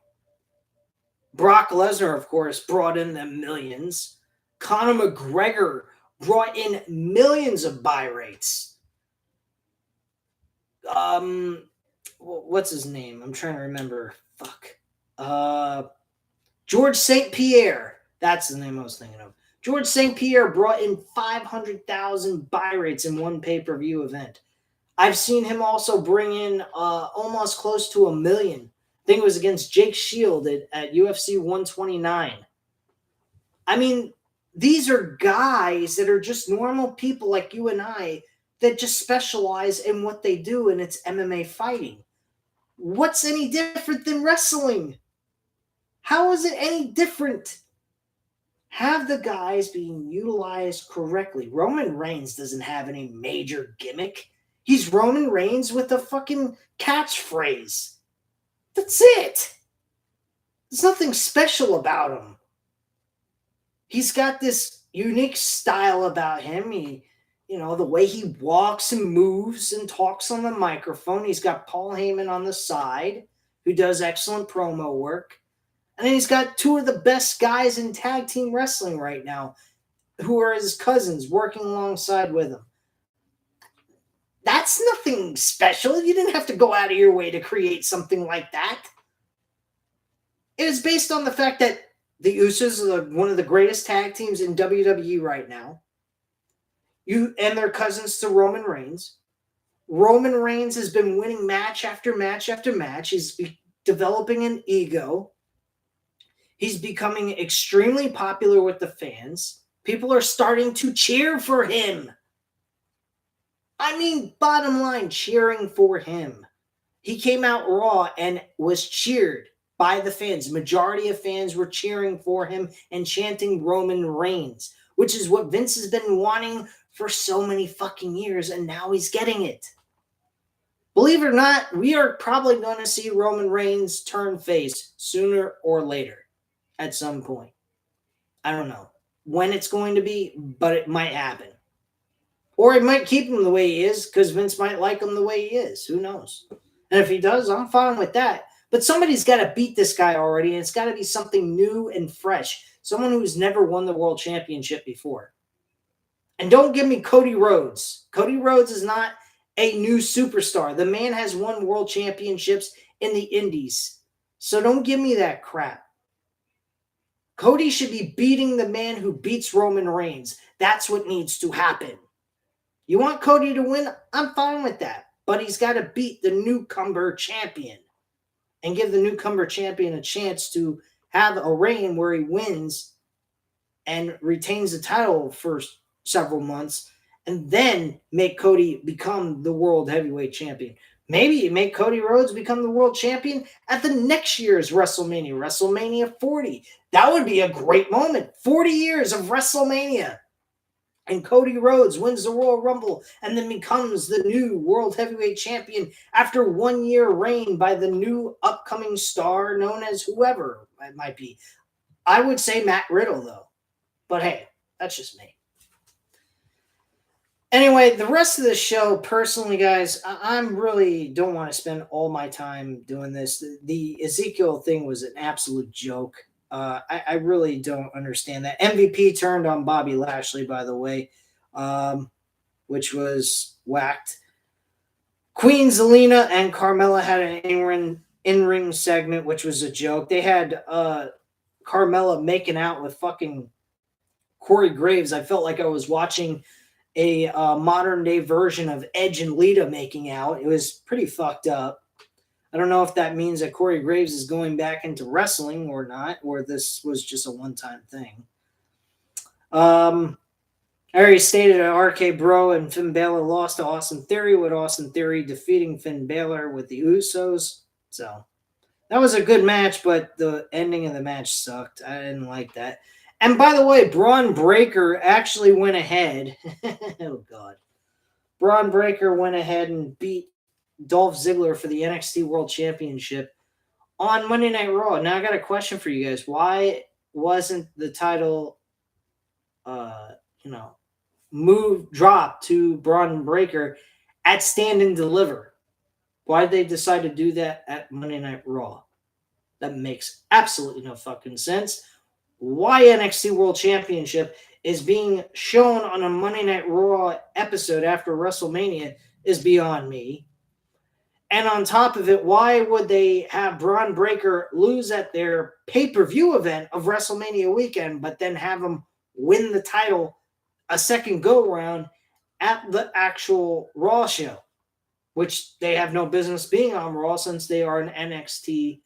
Brock Lesnar, of course, brought in the millions. Conor McGregor brought in millions of buy rates. What's his name? I'm trying to remember. Fuck. George St. Pierre. That's the name I was thinking of. George St. Pierre brought in 500,000 buy rates in one pay-per-view event. I've seen him also bring in almost close to 1 million. I think it was against Jake Shield at UFC 129. I mean, these are guys that are just normal people like you and I that just specialize in what they do, and it's MMA fighting. What's any different than wrestling? How is it any different? Have the guys being utilized correctly. Roman Reigns doesn't have any major gimmick. He's Roman Reigns with a fucking catchphrase. That's it. There's nothing special about him. He's got this unique style about him. The way he walks and moves and talks on the microphone. He's got Paul Heyman on the side, who does excellent promo work. And then he's got two of the best guys in tag team wrestling right now, who are his cousins working alongside with him. That's nothing special. You didn't have to go out of your way to create something like that. It was based on the fact that the Usos are one of the greatest tag teams in WWE right now. And they're cousins to Roman Reigns. Roman Reigns has been winning match after match after match. He's developing an ego. He's becoming extremely popular with the fans. People are starting to cheer for him. I mean, bottom line, cheering for him. He came out Raw and was cheered by the fans. Majority of fans were cheering for him and chanting Roman Reigns, which is what Vince has been wanting for so many fucking years, and now he's getting it. Believe it or not, we are probably going to see Roman Reigns turn face sooner or later at some point. I don't know when it's going to be, but it might happen. Or it might keep him the way he is because Vince might like him the way he is. Who knows? And if he does, I'm fine with that. But somebody's got to beat this guy already, and it's got to be something new and fresh. Someone who's never won the world championship before. And don't give me Cody Rhodes. Cody Rhodes is not a new superstar. The man has won world championships in the indies. So don't give me that crap. Cody should be beating the man who beats Roman Reigns. That's what needs to happen. You want Cody to win? I'm fine with that. But he's got to beat the newcomer champion and give the newcomer champion a chance to have a reign where he wins and retains the title for several months and then make Cody become the world heavyweight champion. Maybe you make Cody Rhodes become the world champion at the next year's WrestleMania, WrestleMania 40. That would be a great moment. 40 years of WrestleMania. And Cody Rhodes wins the Royal Rumble and then becomes the new World Heavyweight Champion after 1 year reign by the new upcoming star known as whoever it might be. I would say Matt Riddle, though. But hey, that's just me. Anyway, the rest of the show, personally, guys, I really don't want to spend all my time doing this. The Ezekiel thing was an absolute joke. I really don't understand that. MVP turned on Bobby Lashley, by the way, which was whacked. Queen Zelina and Carmella had an in-ring segment, which was a joke. They had Carmella making out with fucking Corey Graves. I felt like I was watching a modern-day version of Edge and Lita making out. It was pretty fucked up. I don't know if that means that Corey Graves is going back into wrestling or not, or this was just a one-time thing. I already stated that RK Bro and Finn Balor lost to Austin Theory, with Austin Theory defeating Finn Balor with the Usos. So that was a good match, but the ending of the match sucked. I didn't like that. And by the way, Braun Breaker actually went ahead. Oh, God. Braun Breaker went ahead and beat Dolph Ziggler for the NXT World Championship on Monday Night Raw. Now I got a question for you guys. Why wasn't the title, dropped to Braun Breaker at Stand and Deliver? Why did they decide to do that at Monday Night Raw? That makes absolutely no fucking sense. Why NXT World Championship is being shown on a Monday Night Raw episode after WrestleMania is beyond me. And on top of it, why would they have Braun Breaker lose at their pay-per-view event of WrestleMania weekend, but then have him win the title a second go-around at the actual Raw show, which they have no business being on Raw since they are an NXT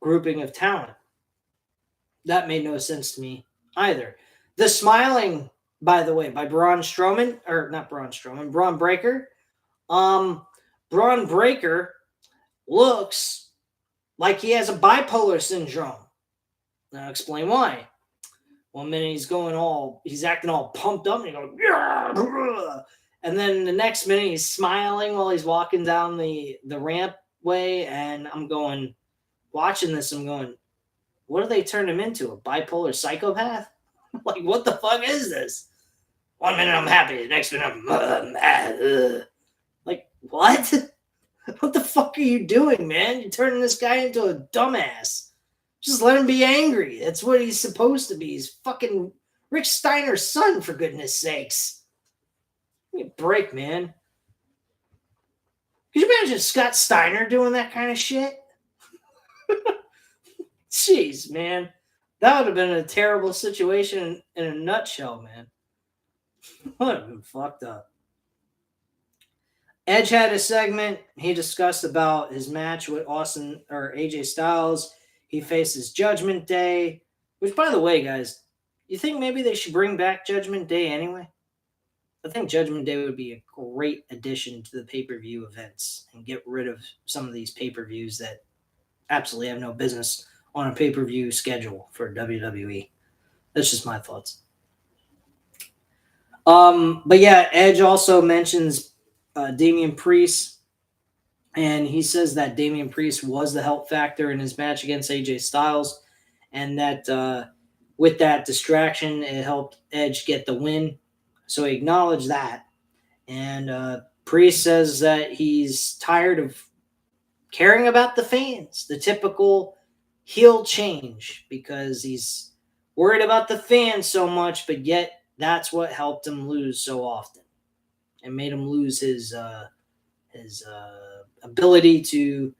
grouping of talent? That made no sense to me either. The smiling, by the way, by Braun Breaker. Braun Breaker looks like he has a bipolar syndrome. Now I'll explain why. 1 minute he's acting all pumped up and he goes, yeah! And then the next minute he's smiling while he's walking down the ramp way, and I'm watching this, I'm going, what do they turn him into? A bipolar psychopath? Like, what the fuck is this? 1 minute I'm happy, the next minute I'm mad. Like, what? What the fuck are you doing, man? You're turning this guy into a dumbass. Just let him be angry. That's what he's supposed to be. He's fucking Rick Steiner's son, for goodness sakes. Give me a break, man. Could you imagine Scott Steiner doing that kind of shit? Jeez, man. That would have been a terrible situation in a nutshell, man. Would have been fucked up. Edge had a segment. He discussed about his match with Austin or AJ Styles. He faces Judgment Day, which, by the way, guys, you think maybe they should bring back Judgment Day anyway? I think Judgment Day would be a great addition to the pay-per-view events and get rid of some of these pay-per-views that absolutely have no business on a pay-per-view schedule for WWE. That's just my thoughts. But yeah, Edge also mentions Damian Priest, and he says that Damian Priest was the help factor in his match against AJ Styles, and that with that distraction, it helped Edge get the win. So he acknowledged that. And Priest says that he's tired of caring about the fans, the typical heel change, because he's worried about the fans so much, but yet that's what helped him lose so often and made him lose his ability to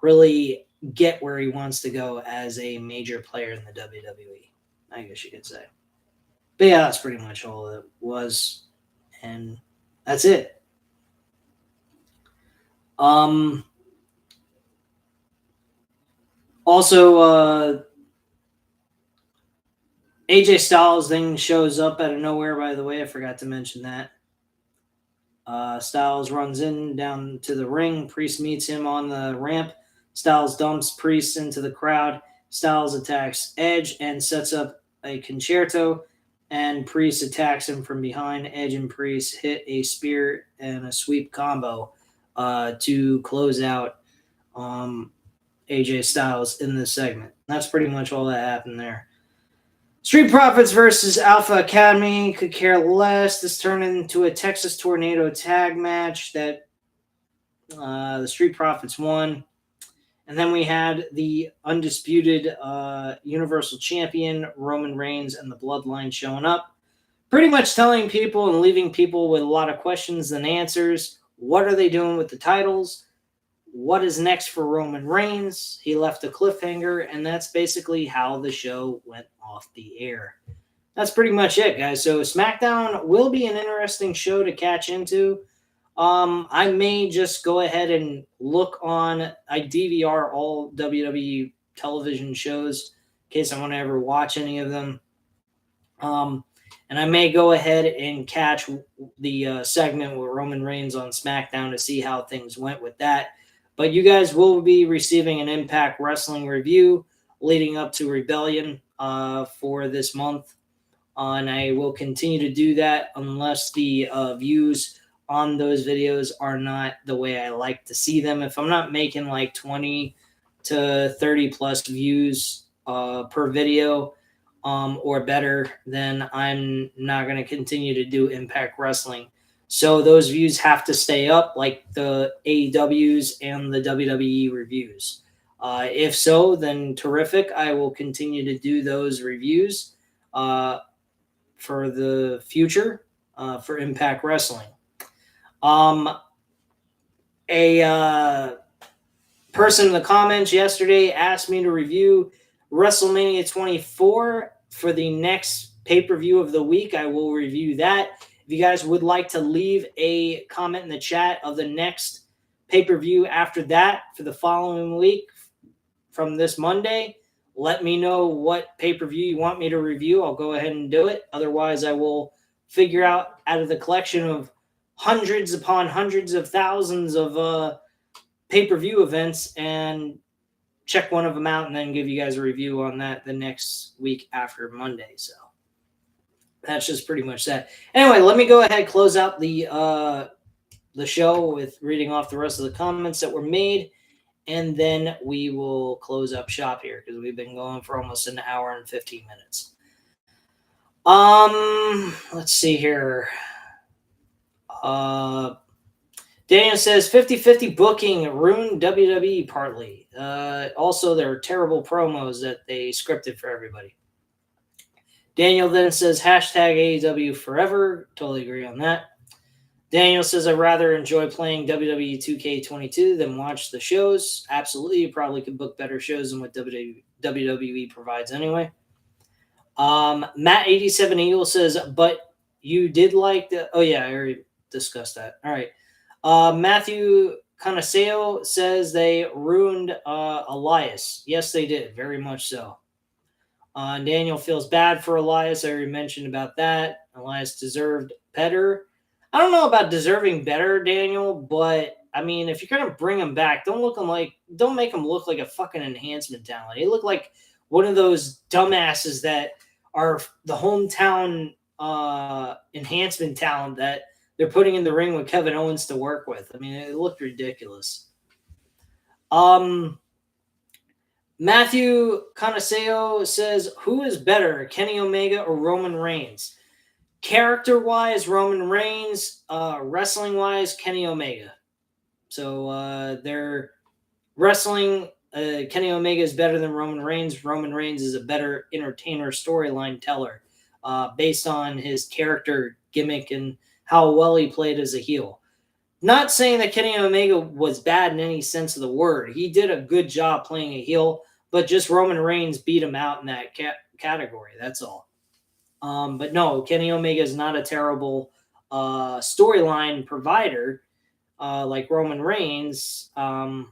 really get where he wants to go as a major player in the WWE, I guess you could say. But yeah, that's pretty much all it was, and that's it. Also, AJ Styles thing shows up out of nowhere, by the way. I forgot to mention that. Styles runs in down to the ring. Priest meets him on the ramp. Styles dumps Priest into the crowd. Styles attacks Edge and sets up a concerto, and Priest attacks him from behind. Edge and Priest hit a spear and a sweep combo to close out AJ Styles in this segment. That's pretty much all that happened there. Street Profits versus Alpha Academy, could care less. This turned into a Texas Tornado tag match that the Street Profits won. And then we had the undisputed Universal Champion, Roman Reigns, and the Bloodline showing up. Pretty much telling people and leaving people with a lot of questions and answers. What are they doing with the titles? What is next for Roman Reigns? He left a cliffhanger, and that's basically how the show went off the air. That's pretty much it, guys. So SmackDown will be an interesting show to catch into. I may just go ahead and look on, I DVR all WWE television shows in case I want to ever watch any of them. And I may go ahead and catch the segment with Roman Reigns on SmackDown to see how things went with that. But you guys will be receiving an Impact Wrestling review leading up to Rebellion for this month. And I will continue to do that unless the views on those videos are not the way I like to see them. If I'm not making like 20 to 30 plus views per video or better, then I'm not going to continue to do Impact Wrestling. So those views have to stay up, like the AEWs and the WWE reviews. If so, then terrific. I will continue to do those reviews for the future for Impact Wrestling. A person in the comments yesterday asked me to review WrestleMania 24 for the next pay-per-view of the week. I will review that. If you guys would like to leave a comment in the chat of the next pay-per-view after that for the following week from this Monday, let me know what pay-per-view you want me to review. I'll go ahead and do it. Otherwise, I will figure out of the collection of hundreds upon hundreds of thousands of pay-per-view events and check one of them out and then give you guys a review on that the next week after Monday. So that's just pretty much that. Anyway, let me go ahead and close out the show with reading off the rest of the comments that were made, and then we will close up shop here because we've been going for almost an hour and 15 minutes. Let's see here. Daniel says 50-50 booking ruined WWE partly. Also, there are terrible promos that they scripted for everybody. Daniel then says hashtag AEW forever. Totally agree on that. Daniel says I'd rather enjoy playing WWE 2K22 than watch the shows. Absolutely. You probably could book better shows than what WWE provides anyway. Matt87 Eagle says, but you did like the. Oh yeah, I already discussed that. All right. Matthew Canaseo says they ruined Elias. Yes, they did. Very much so. Daniel feels bad for Elias. I already mentioned about that. Elias deserved better. I don't know about deserving better, Daniel, but I mean, if you're gonna bring him back, don't make him look like a fucking enhancement talent. He looked like one of those dumbasses that are the hometown enhancement talent that they're putting in the ring with Kevin Owens to work with. I mean, it looked ridiculous. Matthew Canaseo says, who is better, Kenny Omega or Roman Reigns? Character-wise, Roman Reigns. Wrestling-wise, Kenny Omega. So they're wrestling. Kenny Omega is better than Roman Reigns. Roman Reigns is a better entertainer, storyline teller, based on his character gimmick and how well he played as a heel. Not saying that Kenny Omega was bad in any sense of the word. He did a good job playing a heel, but just Roman Reigns beat him out in that category. That's all. But no, Kenny Omega is not a terrible storyline provider like Roman Reigns. Or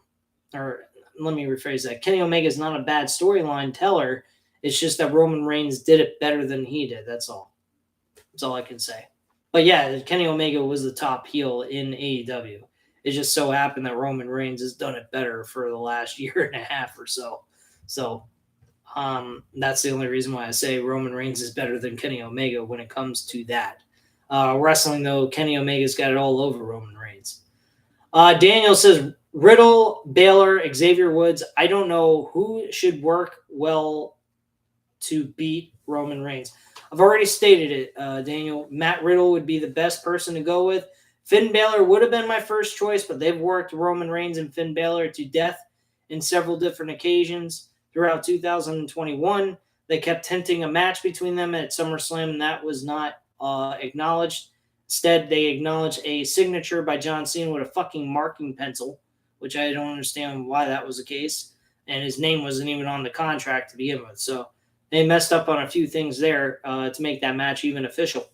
let me rephrase that. Kenny Omega is not a bad storyline teller. It's just that Roman Reigns did it better than he did. That's all. That's all I can say. But yeah, Kenny Omega was the top heel in AEW. It just so happened that Roman Reigns has done it better for the last year and a half or so. So that's the only reason why I say Roman Reigns is better than Kenny Omega when it comes to that. Wrestling, though, Kenny Omega's got it all over Roman Reigns. Daniel says, Riddle, Baylor, Xavier Woods. I don't know who should work well to beat Roman Reigns. I've already stated it, Daniel. Matt Riddle would be the best person to go with. Finn Balor would have been my first choice, but they've worked Roman Reigns and Finn Balor to death in several different occasions throughout 2021. They kept hinting a match between them at SummerSlam, and that was not acknowledged. Instead, they acknowledged a signature by John Cena with a fucking marking pencil, which I don't understand why that was the case. And his name wasn't even on the contract to begin with. So they messed up on a few things there to make that match even official.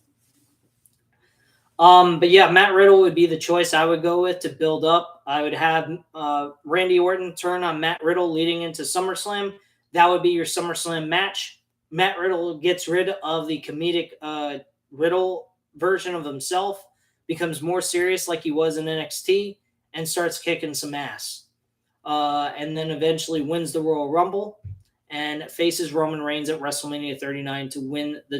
But yeah, Matt Riddle would be the choice I would go with to build up. I would have Randy Orton turn on Matt Riddle leading into SummerSlam. That would be your SummerSlam match. Matt Riddle gets rid of the comedic Riddle version of himself, becomes more serious like he was in NXT, and starts kicking some ass. And then eventually wins the Royal Rumble and faces Roman Reigns at WrestleMania 39 to win the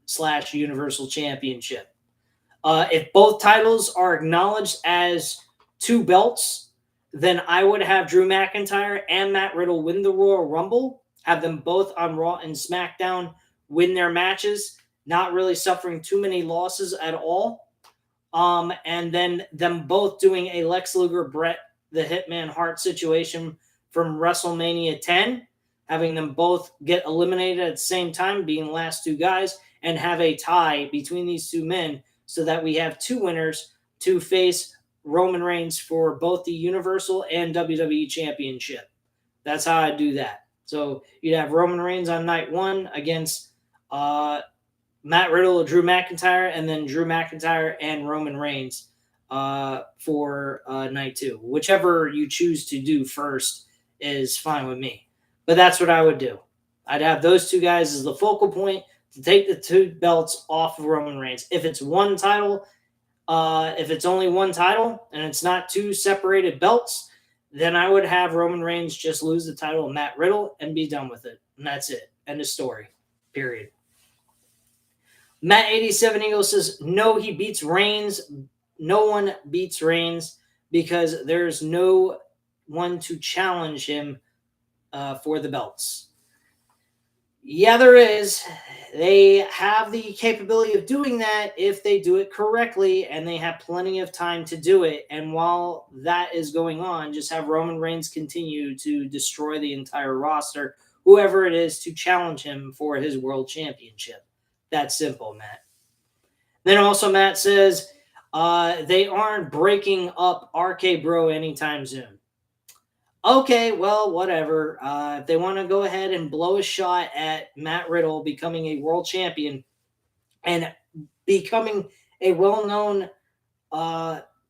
WWE/Universal Championship. If both titles are acknowledged as two belts, then I would have Drew McIntyre and Matt Riddle win the Royal Rumble, have them both on Raw and SmackDown win their matches, not really suffering too many losses at all. And then them both doing a Lex Luger, Bret the Hitman Hart situation from WrestleMania 10, having them both get eliminated at the same time, being the last two guys, and have a tie between these two men so that we have two winners to face Roman Reigns for both the Universal and WWE Championship. That's how I do that. So you'd have Roman Reigns on night one against Matt Riddle or Drew McIntyre, and then Drew McIntyre and Roman Reigns for night two. Whichever you choose to do first is fine with me. But that's what I would do. I'd have those two guys as the focal point to take the two belts off of Roman Reigns. If it's one title, if it's only one title and it's not two separated belts, then I would have Roman Reigns just lose the title to Matt Riddle and be done with it. And that's it. End of story. Period. Matt87 Eagle says, no, he beats Reigns. No one beats Reigns because there's no one to challenge him for the belts. Yeah, there is. They have the capability of doing that if they do it correctly, and they have plenty of time to do it. And while that is going on, just have Roman Reigns continue to destroy the entire roster, whoever it is, to challenge him for his world championship. That's simple, Matt. Then also Matt says they aren't breaking up RK Bro anytime soon. Okay, well, whatever. If they want to go ahead and blow a shot at Matt Riddle becoming a world champion and becoming a well-known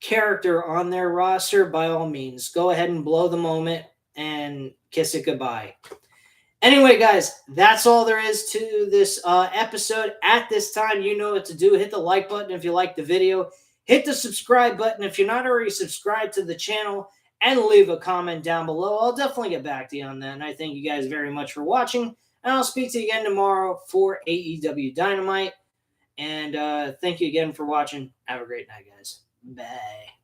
character on their roster, by all means, go ahead and blow the moment and kiss it goodbye. Anyway, guys, that's all there is to this episode. At this time, you know what to do. Hit the like button if you like the video. Hit the subscribe button if you're not already subscribed to the channel, and leave a comment down below. I'll definitely get back to you on that. And I thank you guys very much for watching. And I'll speak to you again tomorrow for AEW Dynamite. And thank you again for watching. Have a great night, guys. Bye.